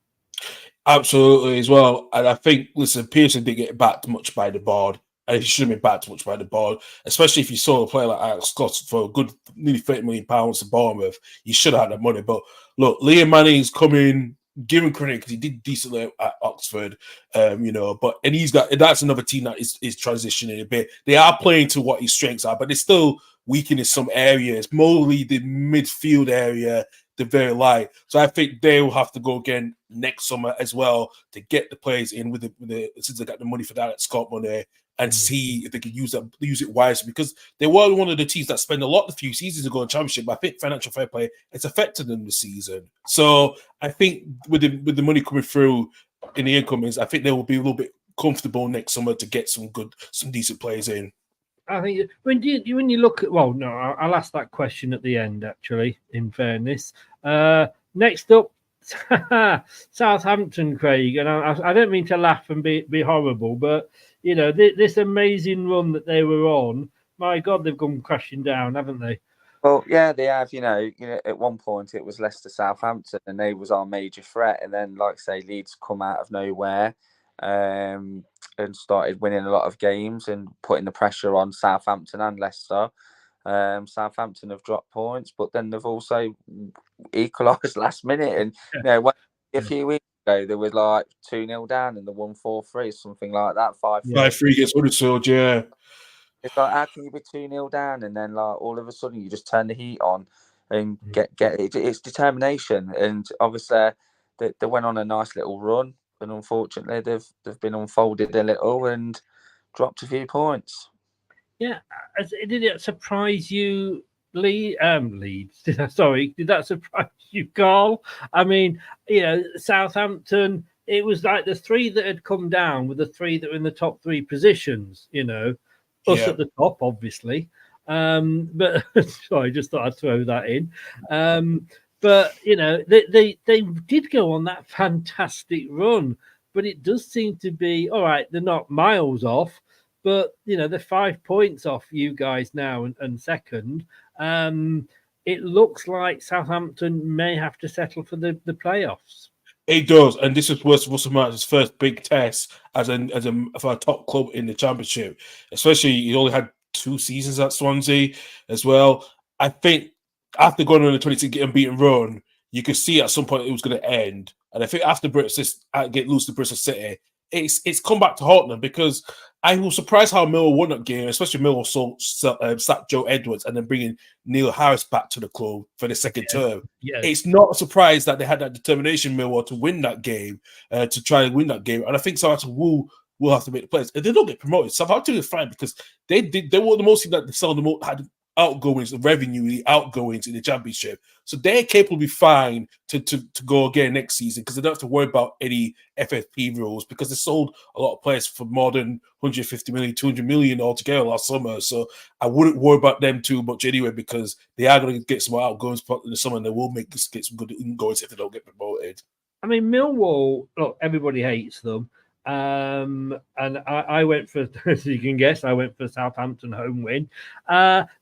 Absolutely, as well. And I think, listen, Pearson didn't get backed much by the board. And he shouldn't be backed much by the board, especially if you saw a player like Alex Scott for a good nearly £30 million to Bournemouth. You should have had that money. But look, Liam Manning's coming. Give him credit because he did decently at Oxford, and that's another team that is transitioning a bit. They are playing to what his strengths are, but they're still weak in some areas, mostly the midfield area, they're very light. So I think they will have to go again next summer as well to get the players in with the since they got the money for that Scott money and see if they can use it wisely, because they were one of the teams that spent a lot a few seasons ago in Championship, but I think financial fair play it's affected them this season. So I think with the money coming through in the incomings, I think they will be a little bit comfortable next summer to get some decent players in.
I think when you look at I'll ask that question at the end. Actually, in fairness, next up, Southampton, Craig, and I don't mean to laugh and be horrible, but this amazing run that they were on, my God, they've gone crashing down, haven't they?
Well, yeah, they have. At one point it was Leicester, Southampton, and they was our major threat. And then, like I say, Leeds come out of nowhere, and started winning a lot of games and putting the pressure on Southampton and Leicester. Southampton have dropped points, but then they've also equalised last minute. And a few weeks ago there was like 2-0 down and they won 4-3, something like that. 5-3.
5-3 against Huddersfield, yeah.
It's like, how can you be 2-0 down and then like all of a sudden you just turn the heat on and get it? It's determination, and obviously they went on a nice little run, and unfortunately they've been unfolded a little and dropped a few points.
Yeah, did it surprise you, Leeds? Sorry, did that surprise you, Carl? I mean, Southampton. It was like the three that had come down were the three that were in the top three positions. Us at the top, obviously. But sorry, just thought I'd throw that in. But they did go on that fantastic run, but it does seem to be all right. They're not miles off. But they're 5 points off you guys now and second. It looks like Southampton may have to settle for the playoffs.
It does, and this is Russell Martin's first big test for a top club in the Championship. Especially, he only had 2 seasons at Swansea as well. I think after going on a 22 unbeaten run, you could see at some point it was going to end. And I think after get loose to Bristol City, it's come back to haunt them, because I was surprised how Millwall won that game, especially Millwall sacked Joe Edwards and then bringing Neil Harris back to the club for the second term.
Yeah.
It's not a surprise that they had that determination, Millwall, to win that game, to try and win that game. And I think Southampton will have to make the plays. If they don't get promoted, Southampton is fine, because they were the most team that had outgoings, the revenue, the outgoings in the Championship. So they're capable to be fine to go again next season, because they don't have to worry about any FFP rules, because they sold a lot of players for more than 150 million, 200 million altogether last summer. So I wouldn't worry about them too much anyway, because they are going to get some outgoings in the summer, and they will get some good ingoings if they don't get promoted.
I mean, Millwall, look, everybody hates them. And I went for, as you can guess, I went for Southampton home win.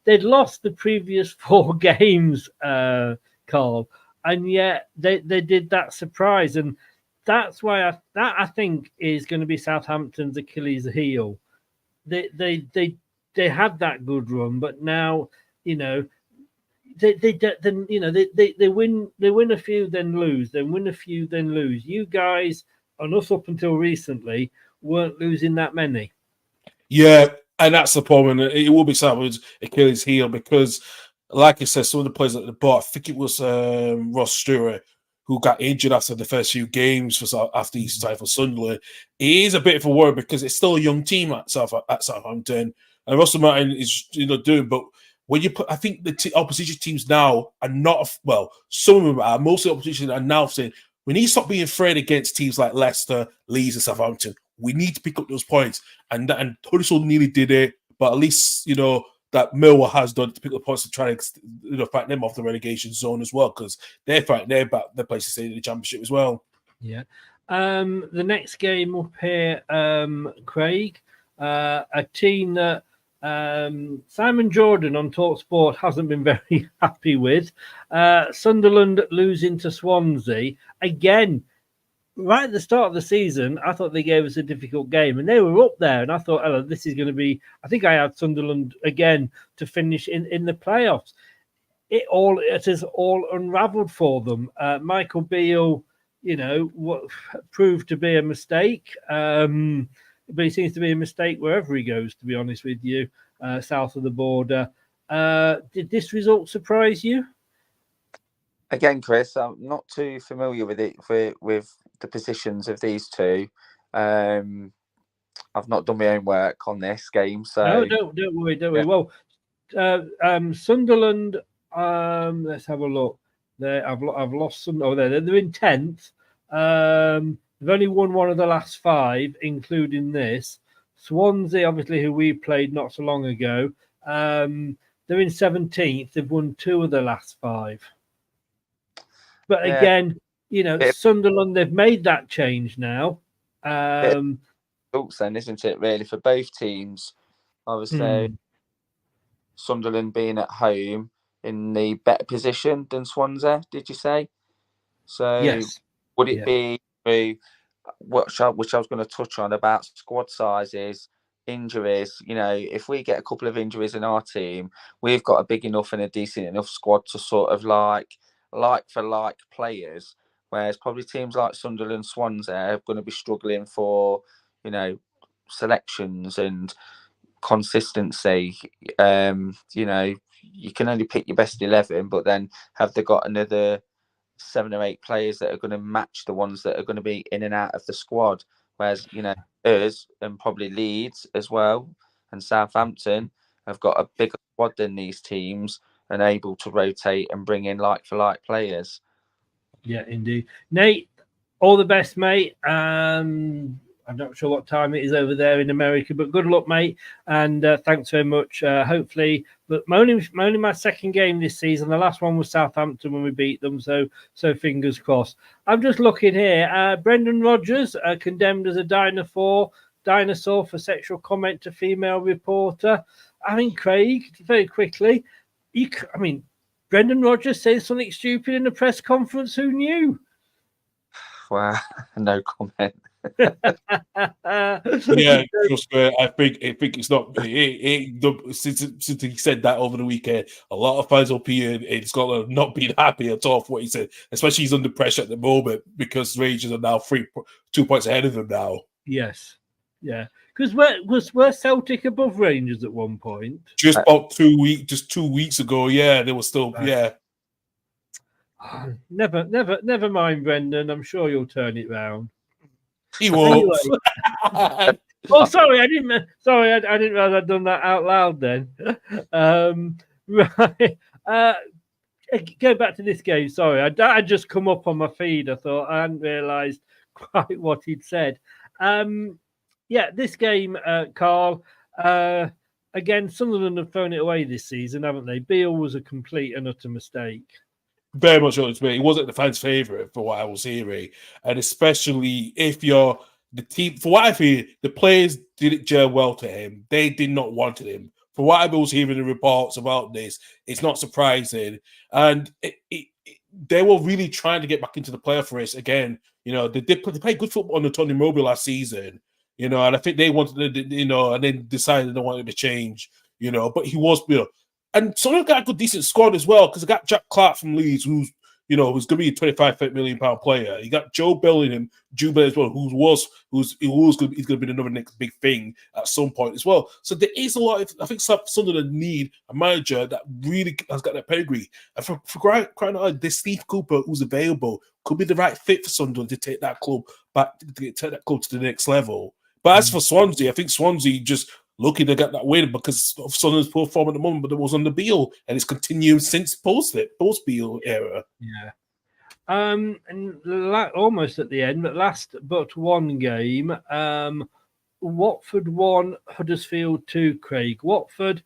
They'd lost the previous 4 games, Karl, and yet they did that surprise, and that's why I think is going to be Southampton's Achilles heel. They had that good run, but now they win a few, then lose, then win a few, then lose. You guys, and us up until recently, weren't losing that many.
Yeah, and that's the problem. And it will be Southampton's Achilles heel, because, like I said, some of the players at the bottom, I think it was Ross Stewart, who got injured after the first few games after he started for Sunderland. It is a bit of a worry, because it's still a young team at Southampton, and Russell Martin is doing. But when you put, I think the opposition teams now are not, well, some of them are. Most of the opposition are now saying, we need to stop being afraid against teams like Leicester, Leeds, and Southampton. We need to pick up those points, and Huddersfield nearly did it, but at least that Millwall has done to pick up points to try to fight them off the relegation zone as well, because they're fighting their place to stay in the Championship as well.
Yeah. The next game up here, Craig, a team that Simon Jordan on TalkSport hasn't been very happy with. Sunderland losing to Swansea. Again, right at the start of the season, I thought they gave us a difficult game, and they were up there, and I thought, oh, this is going to be... I think I had Sunderland again to finish in the playoffs. It has all unravelled for them. Michael Beale, proved to be a mistake. But he seems to be a mistake wherever he goes, to be honest with you, south of the border. Did this result surprise you?
Again, Chris, I'm not too familiar with it, with the positions of these two. I've not done my own work on this game, so
no, don't worry. Well, Sunderland. Let's have a look. I've lost some. Oh, they're in 10th. They've only won one of the last 5, including this. Swansea, obviously, who we played not so long ago, they're in 17th. They've won 2 of the last 5. But again, Sunderland, they've made that change now.
Results then, isn't it, really, for both teams? Obviously, Sunderland being at home, in the better position than Swansea, did you say? So
Yes.
would it
Yeah.
be through which I was going to touch on about squad sizes, injuries? You know, if we get a couple of injuries in our team, we've got a big enough and a decent enough squad to sort of like for like players, whereas probably teams like Sunderland, Swansea are going to be struggling for, you know, selections and consistency. You know, you can only pick your best 11, but then have they got another 7 or 8 players that are going to match the ones that are going to be in and out of the squad? Whereas, you know, us and probably Leeds as well and Southampton have got a bigger squad than these teams and able to rotate and bring in like for like players.
Yeah, indeed. Nate, all the best, mate. I'm not sure what time it is over there in America, but good luck, mate. And thanks very much. Hopefully, but only my second game this season. The last one was Southampton when we beat them. So fingers crossed. I'm just looking here. Brendan Rodgers condemned as a dinosaur for sexual comment to female reporter. I mean, Craig, very quickly. Brendan Rodgers said something stupid in a press conference. Who knew?
Wow, no comment.
Yeah, just I think it's not. Since he said that over the weekend, a lot of fans up here in Scotland have not been happy at all for what he said. Especially he's under pressure at the moment because Rangers are now 2 points ahead of him now.
Yes, yeah. Because we're Celtic above Rangers at one point.
Just about 2 weeks ago, yeah, they were still, yeah.
Never mind, Brendan. I'm sure you'll turn it round.
He won't.
Anyway. Oh, sorry, I didn't. Sorry, I didn't realize I'd done that out loud. Then, right. Go back to this game. Sorry, I'd just come up on my feed. I thought I hadn't realised quite what he'd said. Yeah, this game, Karl. Again, Sunderland have thrown it away this season, haven't they? Beale was a complete and utter mistake.
Very much honest, he wasn't the fans' favourite for what I was hearing, and especially if you're the team. For what I feel, the players didn't gel well to him. They did not want him. For what I was hearing the reports about this, it's not surprising, and they were really trying to get back into the playoff race again. You know, they played good football under Tony Mowbray last season. You know, and I think they wanted to, you know, and then decided they wanted to change. You know, but he was, you know. And Sunderland got a good, decent squad as well because they got Jack Clark from Leeds, who's going to be a £25 million player. You got Joe Bellingham, Juba as well, he's going to be another next big thing at some point as well. So there is a lot. I think Sunderland need a manager that really has got that pedigree. And for crying out, this Steve Cooper, who's available, could be the right fit for Sunderland to take that club back, to take that club to the next level. But as for Swansea, I think Swansea just lucky they got that win because of Sunderland's poor form at the moment, but it was on the Beale, and it's continued since post-Beale era.
Yeah. And almost at the end, but last but one game, Watford 1, Huddersfield 2, Craig. Watford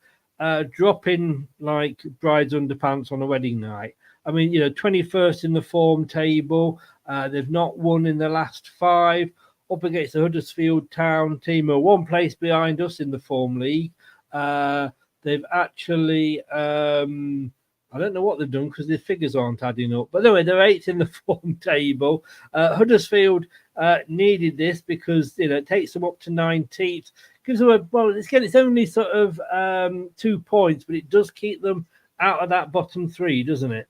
dropping like bride's underpants on a wedding night. I mean, 21st in the form table. They've not won in the last 5. Up against the Huddersfield Town team, who are 1 place behind us in the form league. They've actually, I don't know what they've done because their figures aren't adding up. But anyway, they're 8th in the form table. Huddersfield needed this because it takes them up to 19th. Gives them it's only sort of 2 points, but it does keep them out of that bottom 3, doesn't it?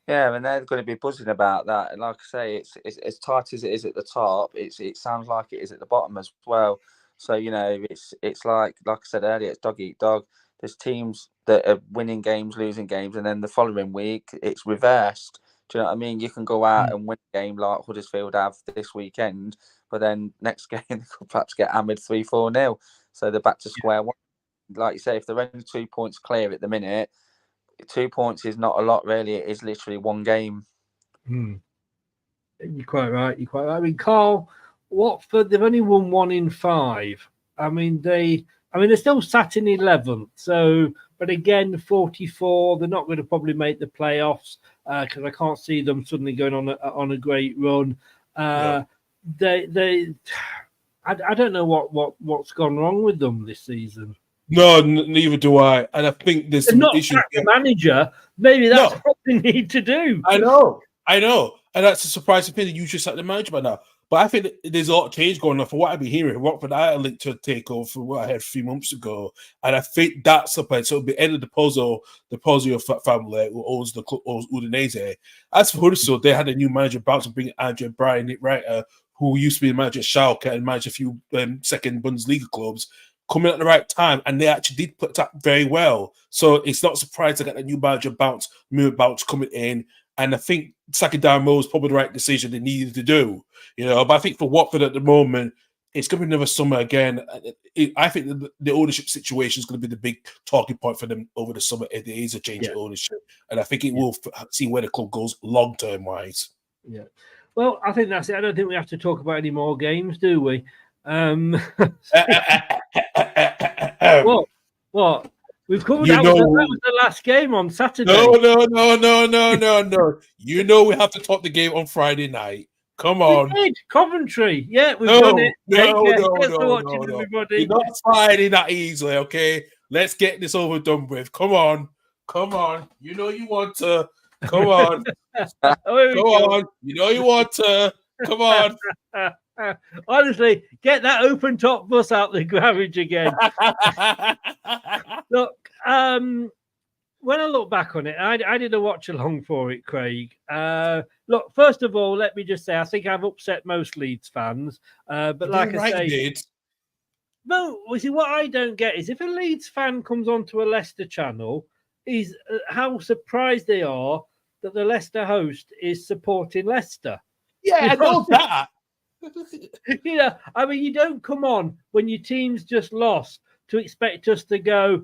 Yeah, and they're going to be buzzing about that. And like I say, it's as tight as it is at the top. It sounds like it is at the bottom as well. So it's like I said earlier, it's dog eat dog. There's teams that are winning games, losing games, and then the following week it's reversed. Do you know what I mean? You can go out and win a game like Huddersfield have this weekend, but then next game they could perhaps get hammered 3-4-0. So they're back to square one. Like you say, if they're only 2 points clear at the minute. 2 points is not a lot, really. It is literally one game.
You're quite right. I mean, Karl, Watford, they've only won 1 in 5. I mean, they're still sat in 11th. So, but again, 44. They're not going to probably make the playoffs because I can't see them suddenly going on a great run. I don't know what's gone wrong with them this season.
No, neither do I. And I think there's
And
some
not
issues.
sack the manager. Maybe that's
No.
what they need to do.
I know. And that's a surprising thing that you just at the management by now. But I think there's a lot of change going on. For what I've been hearing, Watford I linked to a takeover for what I heard 3 months ago. And I think that's the point. So it'll be end of the Pozzo family who owns the club, owns Udinese. As for Huddersfield, they had a new manager about to bring Andrew Bryan, Nick Writer, who used to be the manager at Schalke and managed a few second Bundesliga clubs, coming at the right time, and they actually did put that very well. So it's not surprising to get a new manager bounce coming in. And I think sacking Darren Moore was probably the right decision they needed to do. But I think for Watford at the moment, it's going to be another summer again. I think the ownership situation is going to be the big talking point for them over the summer if there is a change of ownership. And I think it will see where the club goes long-term wise.
Yeah. Well, I think that's it. I don't think we have to talk about any more games, do we? What? We've covered that. That was the last game on Saturday.
No. We have to talk the game on Friday night. Come on.
We did. Coventry. Yeah, we've done it.
No.
Everybody.
You're not sliding that easily, okay? Let's get this over done with. Come on. You know you want to. Come on. Come on. You know you want to. Come on.
Honestly, get that open top bus out the garage again. Look, when I look back on it, I did a watch along for it, Craig. Look, first of all, let me just say, I think I've upset most Leeds fans. But like I say, no, see, what I don't get is if a Leeds fan comes onto a Leicester channel, is how surprised they are that the Leicester host is supporting Leicester.
Yeah, I know that.
I mean, you don't come on when your team's just lost to expect us to go,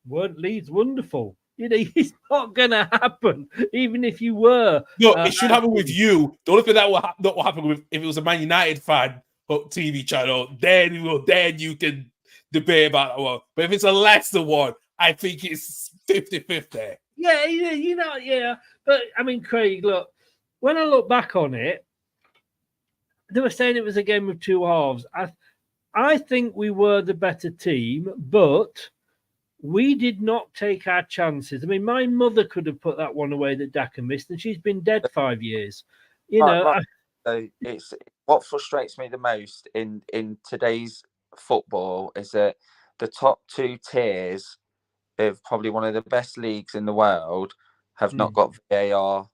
weren't Leeds wonderful? It's not going to happen, even if you were.
No, it should happen with you. The only thing that will not happen with if it was a Man United fan TV channel, then you can debate about that one. But if it's a Leicester one, I think it's 50-50.
Yeah. But I mean, Craig, look, when I look back on it, they were saying it was a game of two halves. I think we were the better team, but we did not take our chances. I mean, my mother could have put that one away that Daka missed, and she's been dead 5 years.
It's what frustrates me the most in today's football is that the top two tiers of probably one of the best leagues in the world have not got VAR.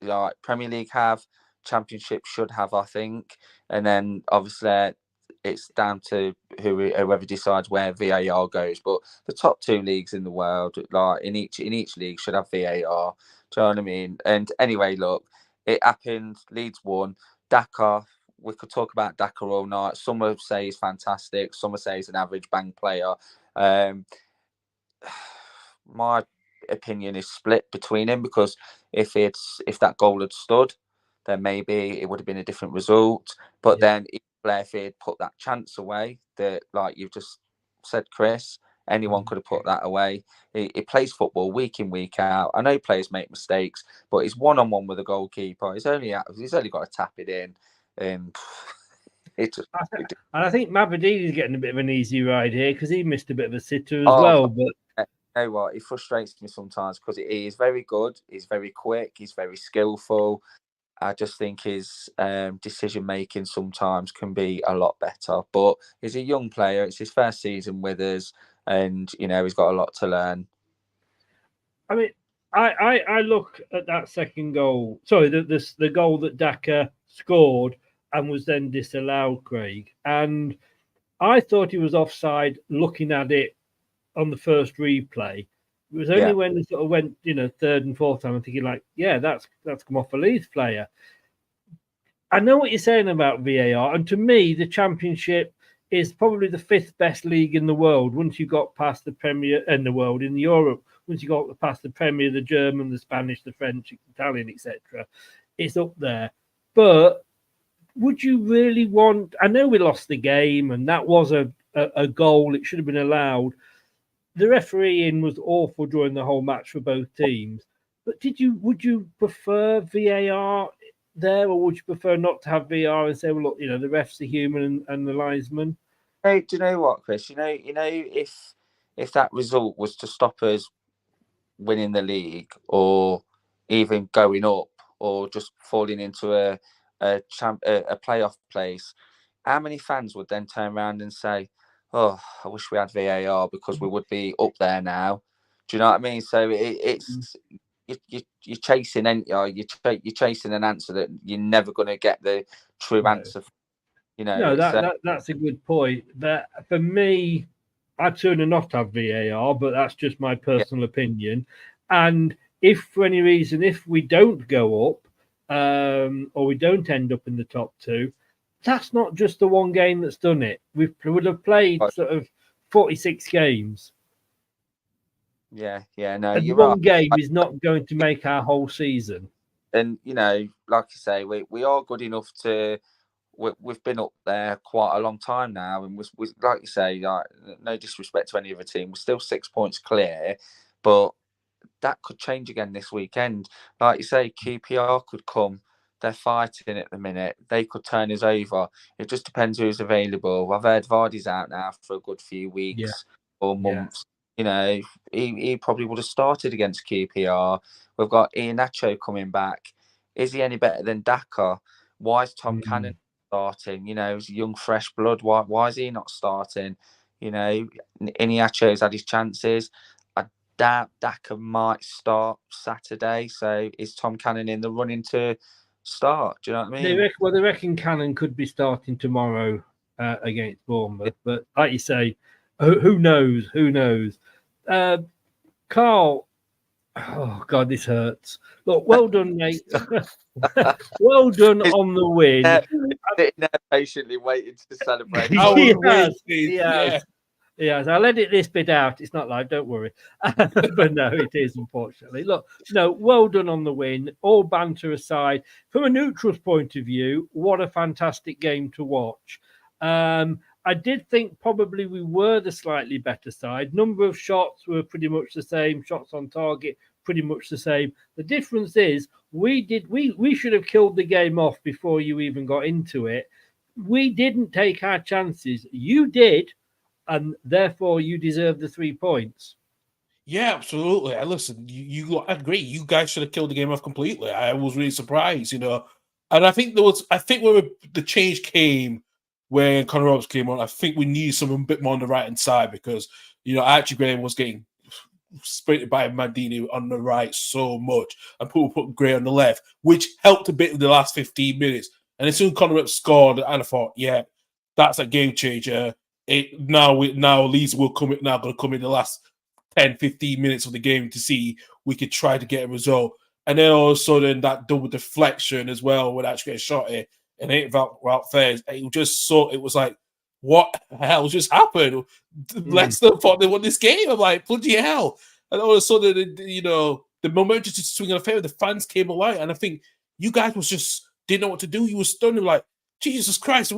Like Premier League have. Championship should have, I think, and then obviously it's down to whoever decides where VAR goes. But the top two leagues in the world, like in each league, should have VAR. Do you know what I mean? And anyway, look, it happened. Leeds won. Daka, we could talk about Daka all night. Some would say he's fantastic. Some would say he's an average bang player. My opinion is split between him because if that goal had stood, then maybe it would have been a different result. But then if he had put that chance away, that like you've just said, Chris, anyone could have put that away. He plays football week in, week out. I know players make mistakes, but he's one-on-one with a goalkeeper. He's only got to tap it in. And
I think Mabadini is getting a bit of an easy ride here because he missed a bit of a sitter as well. But
you know what? He frustrates me sometimes because he is very good. He's very quick. He's very skillful. I just think his decision making sometimes can be a lot better. But he's a young player. It's his first season with us, and he's got a lot to learn.
I mean, I look at that second goal. Sorry, the goal that Daka scored and was then disallowed, Craig. And I thought he was offside. Looking at it on the first replay. It was only when it sort of went, third and fourth time, I'm thinking that's come off a Leeds player. I know what you're saying about VAR, and to me, the Championship is probably the fifth best league in the world. Once you got past the Premier in the world, in Europe, once you got past the Premier, the German, the Spanish, the French, Italian, etc., it's up there. But would you really want? I know we lost the game, and that was a goal. It should have been allowed. The refereeing was awful during the whole match for both teams. But would you prefer VAR there, or would you prefer not to have VAR and say, well, look, the refs are human and the linesman?
Hey, do you know what, Chris? If if that result was to stop us winning the league or even going up or just falling into a playoff place, how many fans would then turn around and say, "Oh, I wish we had VAR because we would be up there now." Do you know what I mean? So it's you're chasing, you're chasing an answer that you're never going to get the true answer. You know,
No,
it's
that's a good point. That for me, I'd sooner not have VAR, but that's just my personal opinion. And if for any reason, if we don't go up, or we don't end up in the top two, that's not just the one game that's done it. We would have played sort of 46 games.
no,
And
you're
one
right.
game is not going to make our whole season.
And like I say, we are good enough to. We've been up there quite a long time now, and we like you say, like, no disrespect to any other team, we're still 6 points clear, but that could change again this weekend. Like you say, QPR could come. They're fighting at the minute. They could turn us over. It just depends who's available. I've heard Vardy's out now for a good few weeks or months. He probably would have started against QPR. We've got Iheanacho coming back. Is he any better than Daka? Why is Tom Cannon starting? He's young, fresh blood. Why is he not starting? Iheanacho's had his chances. I doubt Daka might start Saturday. So is Tom Cannon in the running to start? Do you know what I mean?
They reckon Cannon could be starting tomorrow against Bournemouth, but like you say, who knows? Who knows? Karl, oh God, this hurts. Look, well done, mate. Well done on the win.
Sitting there patiently waiting to celebrate.
He has. I'll edit this bit out. It's not live, don't worry. But no, it is, unfortunately. Look, no, well done on the win. All banter aside, from a neutral's point of view, what a fantastic game to watch. I did think probably we were the slightly better side. Number of shots were pretty much the same. Shots on target, pretty much the same. The difference is we should have killed the game off before you even got into it. We didn't take our chances. You did. And therefore, you deserve the 3 points.
Yeah, absolutely. And listen, you agree. You guys should have killed the game off completely. I was really surprised, And I think when the change came when Conor Roberts came on, I think we needed someone a bit more on the right hand side because Archie Graham was getting sprinted by Mandini on the right so much, and people put Gray on the left, which helped a bit in the last 15 minutes. And as soon as Conor Roberts scored, and I thought, yeah, that's a game changer. Now Leeds will come now going to come in the last 10, 15 minutes of the game to see we could try to get a result. And then all of a sudden that double deflection as well would actually get a shot here and it out fair. It was like, what the hell just happened? Leicester thought they won this game. I'm like, bloody hell. And all of a sudden, the momentum just swinging in favor. The fans came alive. And I think you guys didn't know what to do. You were stunned, like, Jesus Christ,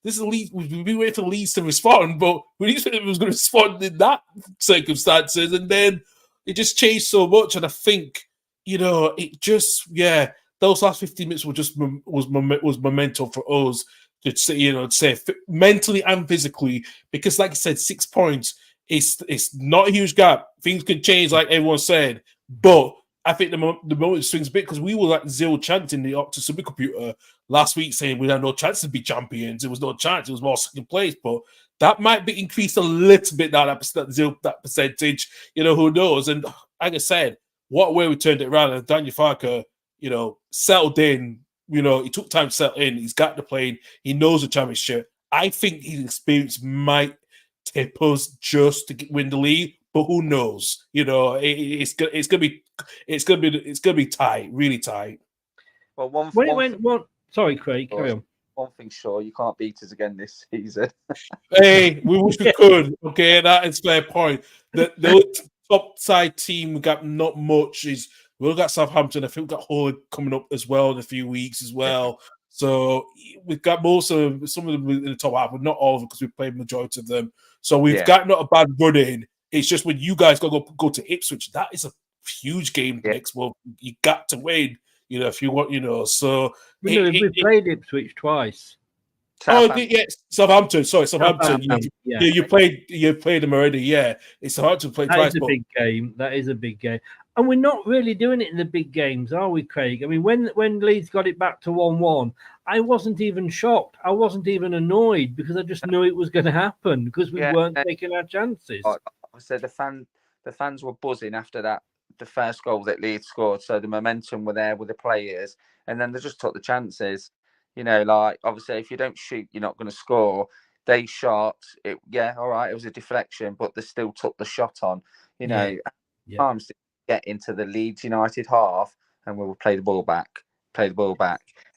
this is Leeds. We waited for Leeds to respond, but we knew it was going to respond in that circumstances, and then it just changed so much. And I think, those last 15 minutes was momentum for us to say mentally and physically, because like I said, 6 points it's not a huge gap. Things can change, like everyone said, but I think the moment swings a bit because we were like 0 chance in the Optus supercomputer last week saying we had no chance to be champions. It was no chance. It was more second place, but that might be increased a little bit now, that percentage. Who knows? And like I said, what way we turned it around. And Daniel Farker, settled in. He took time to settle in. He's got the plane. He knows the championship. I think his experience might tip us just to win the league, but who knows? It's gonna be tight, really tight.
Well,
sorry, Craig, carry on.
One thing sure, you can't beat us again this season.
Hey, we wish we could. Okay, that is fair point. The top side team we got not much is we've got Southampton. I think we've got Hull coming up as well in a few weeks as well. So we've got some of them in the top half, but not all of them because we've played majority of them. So we've got not a bad run in. It's just when you guys go to Ipswich, that is a huge game next month. You got to win, if you want, So
we played Ipswich twice.
Southampton.
yes, Southampton. Sorry, Southampton.
Yeah.
You played them already. Yeah, it's Southampton played
That
twice,
is a
but
big game. That is a big game. And we're not really doing it in the big games, are we, Craig? I mean, when Leeds got it back to 1-1, I wasn't even shocked. I wasn't even annoyed because I just knew it was going to happen because we weren't taking our chances.
I said the fans were buzzing after that, the first goal that Leeds scored. So the momentum were there with the players, and then they just took the chances. Like obviously, if you don't shoot, you're not going to score. They shot it. Yeah, all right, it was a deflection, but they still took the shot on. Times to get into the Leeds United half, and we will play the ball back,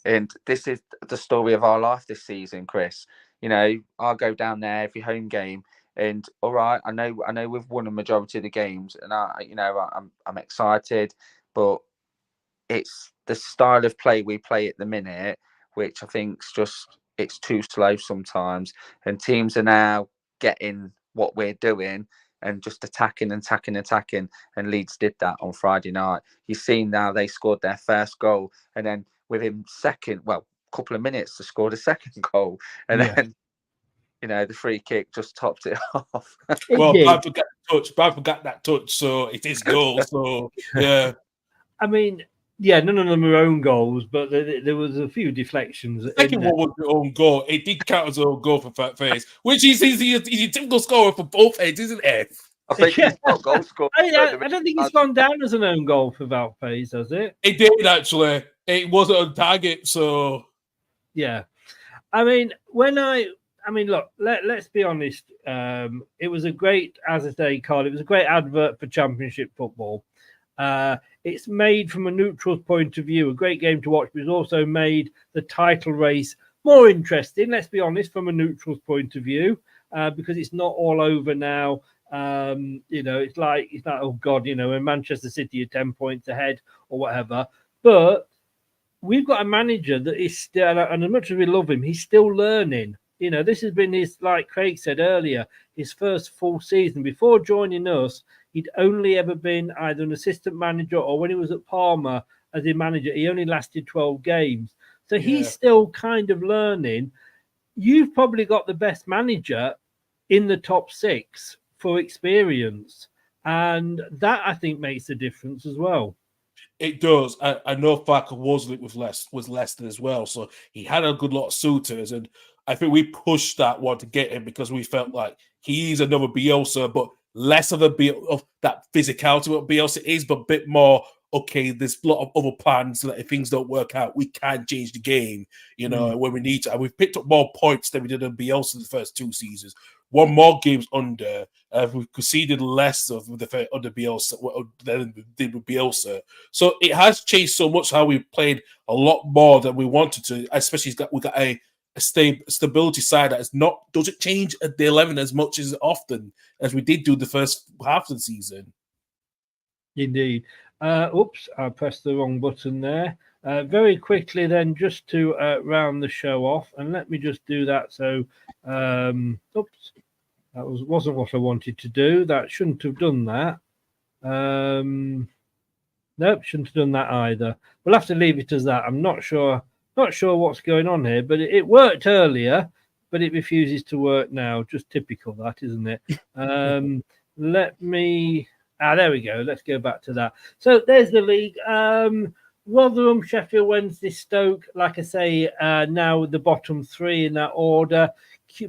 and this is the story of our life this season, Chris. I'll go down there every home game, and all right, I know we've won a majority of the games, and I'm excited, but it's the style of play we play at the minute, which I think's just it's too slow sometimes, and teams are now getting what we're doing and just attacking, and Leeds did that on Friday night. You've seen now they scored their first goal, and then within couple of minutes they scored a second goal, and then the free kick just topped it off.
Well, Bad forgot that touch, so it is goal. So yeah,
I mean, none of them were own goals, but there was a few deflections.
The second one was the own goal. It did count as an own goal for Fat Face, which is a typical scorer for both ends, isn't it?
I think he's got goal scorer.
I don't think it's gone down as an own goal for Valpace, has it?
It did actually. It wasn't on target, so
yeah. I mean, look, let's be honest. It was a great, as I say, Karl, it was a great advert for Championship football. It's made from a neutral's point of view, a great game to watch, but it's also made the title race more interesting, let's be honest, from a neutral's point of view, because it's not all over now. It's like, oh God, when Manchester City are 10 points ahead or whatever. But we've got a manager that is still, and as much as we love him, he's still learning. This has been his, like Craig said earlier, his first full season. Before joining us, he'd only ever been either an assistant manager or when he was at Parma as a manager, he only lasted 12 games. So he's still kind of learning. You've probably got the best manager in the top 6 for experience. And that, I think, makes a difference as well.
It does. I know Farker was Leicester as well. So he had a good lot of suitors. And I think we pushed that one to get him because we felt like he's another Bielsa, but less of that physicality what Bielsa is, but a bit more, okay, there's a lot of other plans that if things don't work out, we can change the game, when we need to. And we've picked up more points than we did on Bielsa the first 2 seasons. One more games under. We've conceded less under Bielsa than we did with Bielsa. So it has changed so much how we played a lot more than we wanted to, especially we got a stability side that doesn't change at the 11 as much as often as we did do the first half of the season.
Indeed. Oops, I pressed the wrong button there. Very quickly then, just to round the show off, and let me just do that. So, oops, that wasn't what I wanted to do. That shouldn't have done that. Nope, shouldn't have done that either. We'll have to leave it as that. I'm not sure what's going on here, but it worked earlier, but it refuses to work now. Just typical, that, isn't it? Let me. There we go. Let's go back to that. So there's the league. Rotherham, Sheffield Wednesday, Stoke. Like I say, now the bottom 3 in that order.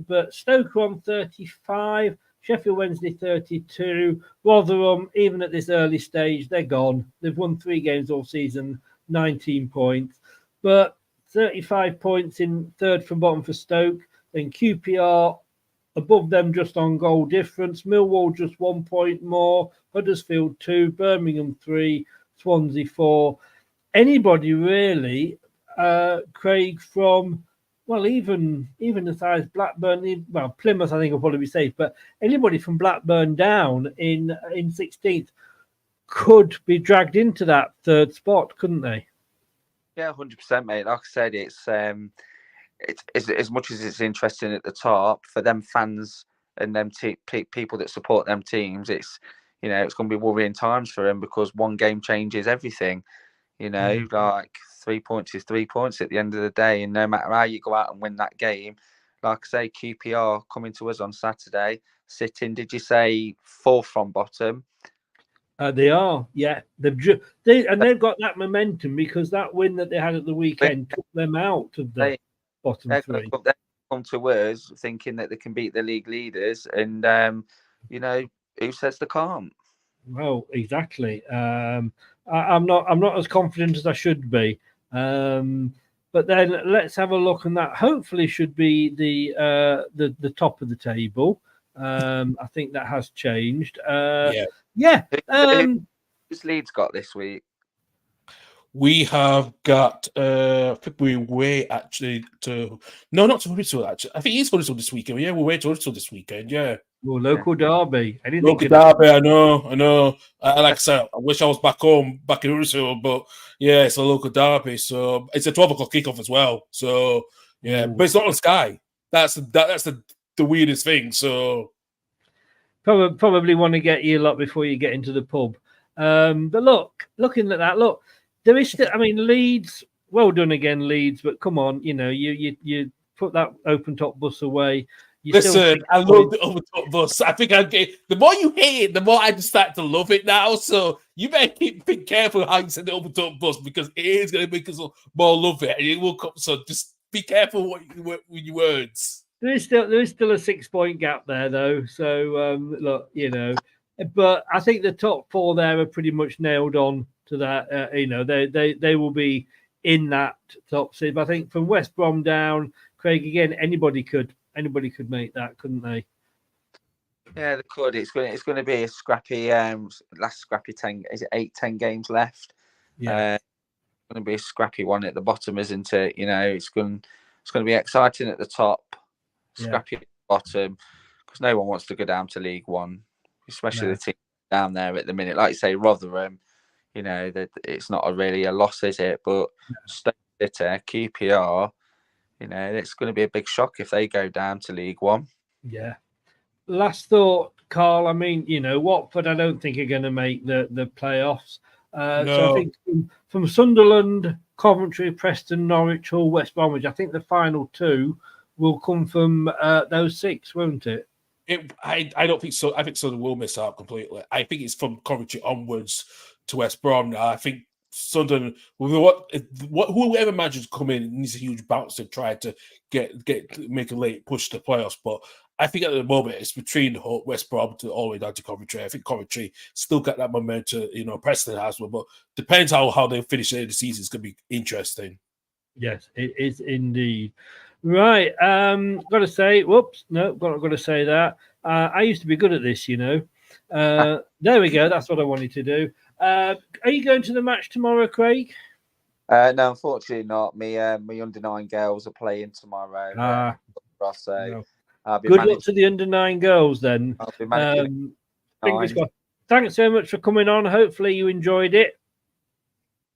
But Stoke are on 35. Sheffield Wednesday 32. Rotherham, even at this early stage, they're gone. They've won 3 games all season, 19 points. But 35 points in third from bottom for Stoke. Then QPR above them just on goal difference. Millwall just 1 point more. Huddersfield 2. Birmingham 3. Swansea 4. Anybody really, Craig, from, well, even as high as Blackburn, well, Plymouth I think will probably be safe, but anybody from Blackburn down in 16th could be dragged into that third spot, couldn't they?
Yeah, 100%, mate. Like I said, it's as much as it's interesting at the top for them fans and them people that support them teams. It's it's going to be worrying times for them because one game changes everything. Like 3 points is 3 points at the end of the day. And no matter how you go out and win that game, like I say, QPR coming to us on Saturday, sitting, did you say 4th from bottom?
They are, yeah. They've got that momentum because that win that they had at the weekend took them out of the bottom
They're
three.
They come to us thinking that they can beat the league leaders, and who says they can't?
Well, exactly. I'm not as confident as I should be. But then let's have a look, and that hopefully should be the top of the table. I think that has changed. Yeah.
Who's Leeds got this week?
We have got I think we're way actually to not to Huddersfield actually. I think it's Huddersfield this weekend. Yeah, we're way to Huddersfield this weekend. Yeah.
Well, local derby.
Local derby, I know. Like I said, I wish I was back home, back in Huddersfield, but yeah, it's a local derby, so it's a 12 o'clock kickoff as well. So yeah, but it's not on Sky. That's the weirdest thing. So
probably want to get you a lot before you get into the pub. But looking at that, there is still. I mean, Leeds. Well done again, Leeds. But come on, you put that open top bus away.
Listen, I love the open top bus. I think the more you hate it, the more I just start to love it now. So you better be careful how you say the open top bus because it is going to make us more love it, and it will come. So just be careful with your words.
There is still a 6-point gap there, though. So but I think the top 4 there are pretty much nailed on to that. They will be in that top 6. But I think from West Brom down, Craig, again, anybody could make that, couldn't they?
Yeah, they could. It's going to be a scrappy last scrappy 10. Is it 8-10 games left?
Yeah,
it's going to be a scrappy one at the bottom, isn't it? It's going to be exciting at the top, scrappy at the bottom, because no one wants to go down to League One, especially the team down there at the minute. Like you say, Rotherham. That it's not really a loss, is it? But Stoke City, QPR. It's going to be a big shock if they go down to League One.
Yeah. Last thought, Karl. I mean, Watford, I don't think are going to make the playoffs.
No.
So I think from Sunderland, Coventry, Preston, Norwich, Hull, West Bromwich, I think the final 2 will come from those 6, won't it?
I don't think so. I think Sunderland will miss out completely. I think it's from Coventry onwards to West Brom. I think Sunderland, whoever manages to come in needs a huge bounce to try to make a late push to playoffs. But I think at the moment it's between West Brom to all the way down to Coventry. I think Coventry still got that momentum. Preston has one, but depends how they finish the season. It's going to be interesting.
Yes, it is indeed. Right, got to say, got to say that. I used to be good at this, There we go. That's what I wanted to do. Are you going to the match tomorrow, Craig?
No, unfortunately not. My under 9 girls are playing tomorrow. So I'll be
good luck to the under 9 girls then.
I'll be managing.
Fingers crossed. Thanks so much for coming on. Hopefully you enjoyed it.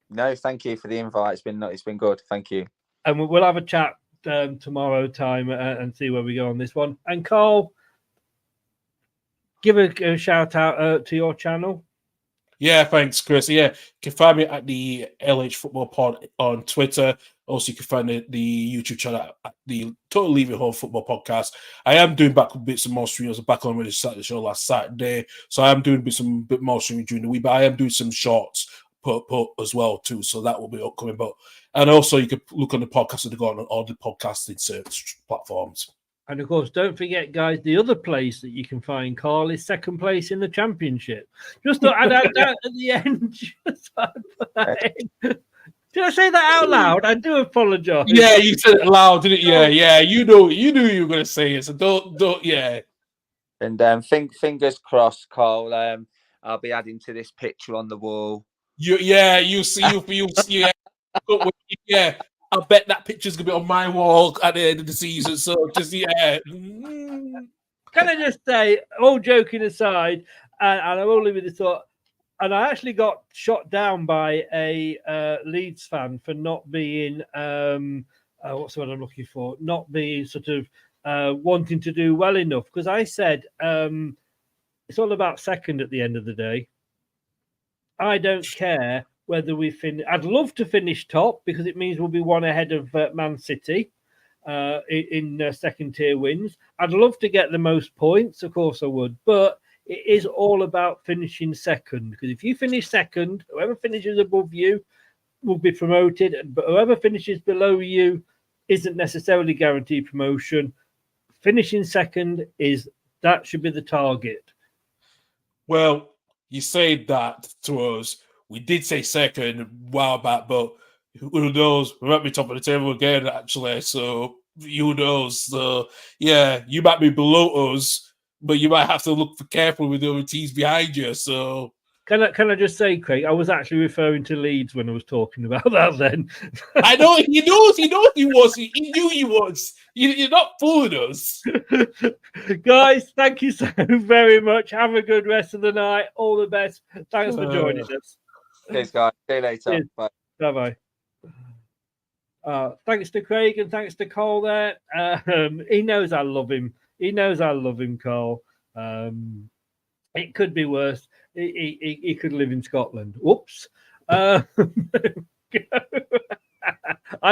No, thank you for the invite. It's been good. Thank you.
And we'll have a chat tomorrow time and see where we go on this one. And Karl, give a shout out to your channel.
Yeah, thanks, Chris. Yeah, you can find me at the LH Football Pod on Twitter. Also, you can find the YouTube channel at the Total Leaving Home Football Podcast. I am doing back bits and more streams. I'm back on when I started the show last Saturday, so I am doing some bit more streaming during the week. But I am doing some shorts put as well too, so that will be upcoming. And also, you can look on the podcast and go on all the podcasting search platforms.
And of course, don't forget, guys, the other place that you can find Karl is second place in the championship. Just thought I'd add that at the end. Just put that in. Did I say that out loud? I do apologise.
Yeah, you said it loud, didn't you? Yeah, you knew you were going to say it, so don't. Yeah.
And fingers crossed, Karl. I'll be adding to this picture on the wall.
You see. Yeah. I bet that picture's gonna be on my wall at the end of the season. So just Can
I just say, all joking aside, and I will leave with the thought, and I actually got shot down by a Leeds fan for not being what's the word I'm looking for? Not being sort of wanting to do well enough, because I said it's all about second at the end of the day. I don't care whether we finish. I'd love to finish top because it means we'll be one ahead of Man City in second tier wins. I'd love to get the most points, of course I would, but it is all about finishing second, because if you finish second, whoever finishes above you will be promoted, but whoever finishes below you isn't necessarily guaranteed promotion. Finishing second that should be the target.
Well, you say that to us. We did say second a while back, but who knows? We might be top of the table again, actually. So who knows? So yeah, you might be below us, but you might have to look careful with the other teams behind you. So
can I just say, Craig, I was actually referring to Leeds when I was talking about that then.
I know he knows he was. He knew he was. You're not fooling us.
Guys, thank you so very much. Have a good rest of the night. All the best. Thanks for joining us.
Cheers, guys. See you later.
Cheers.
Bye.
Bye-bye. Thanks to Craig and thanks to Karl there. He knows I love him. He knows I love him, Karl. It could be worse. He could live in Scotland. Whoops. I'm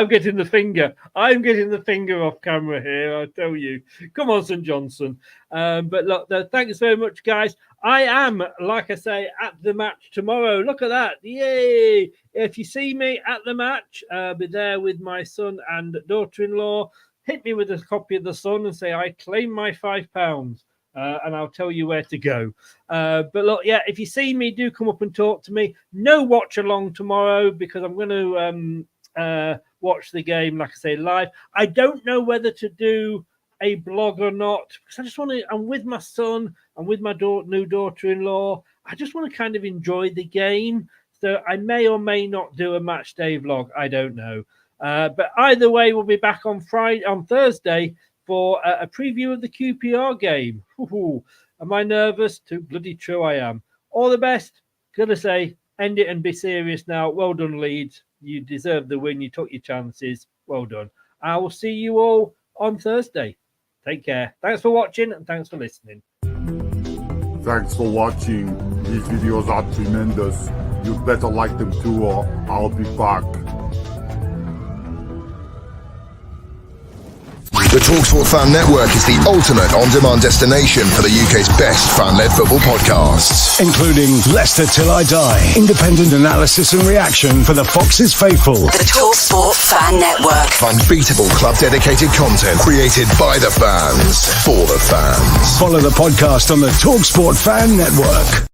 getting the finger. I'm getting the finger off camera here, I tell you. Come on, St. Johnson. But look, thanks very much, guys. I am, like I say, at the match tomorrow. Look at that. Yay. If you see me at the match, I'll be there with my son and daughter-in-law. Hit me with a copy of The Sun and say, I claim my £5. And I'll tell you where to go. But look, yeah, if you see me, do come up and talk to me. No watch along tomorrow because I'm going to watch the game, like I say, live. I don't know whether to do a blog or not because I just want to. I'm with my son. I'm with my new daughter-in-law. I just want to kind of enjoy the game. So I may or may not do a match day vlog. I don't know. But either way, we'll be back on Thursday for a preview of the QPR game. Ooh, am I nervous? Too bloody true I am. All the best. Gonna say, end it and be serious now. Well done, Leeds. You deserve the win. You took your chances. Well done. I will see you all on Thursday. Take care. Thanks for watching and thanks for listening.
Thanks for watching. These videos are tremendous. You better like them too or I'll be back.
The TalkSport Fan Network is the ultimate on-demand destination for the UK's best fan-led football podcasts,
including Leicester Till I Die, independent analysis and reaction for the Foxes faithful.
The TalkSport Fan Network.
Unbeatable club-dedicated content created by the fans, for the fans.
Follow the podcast on the TalkSport Fan Network.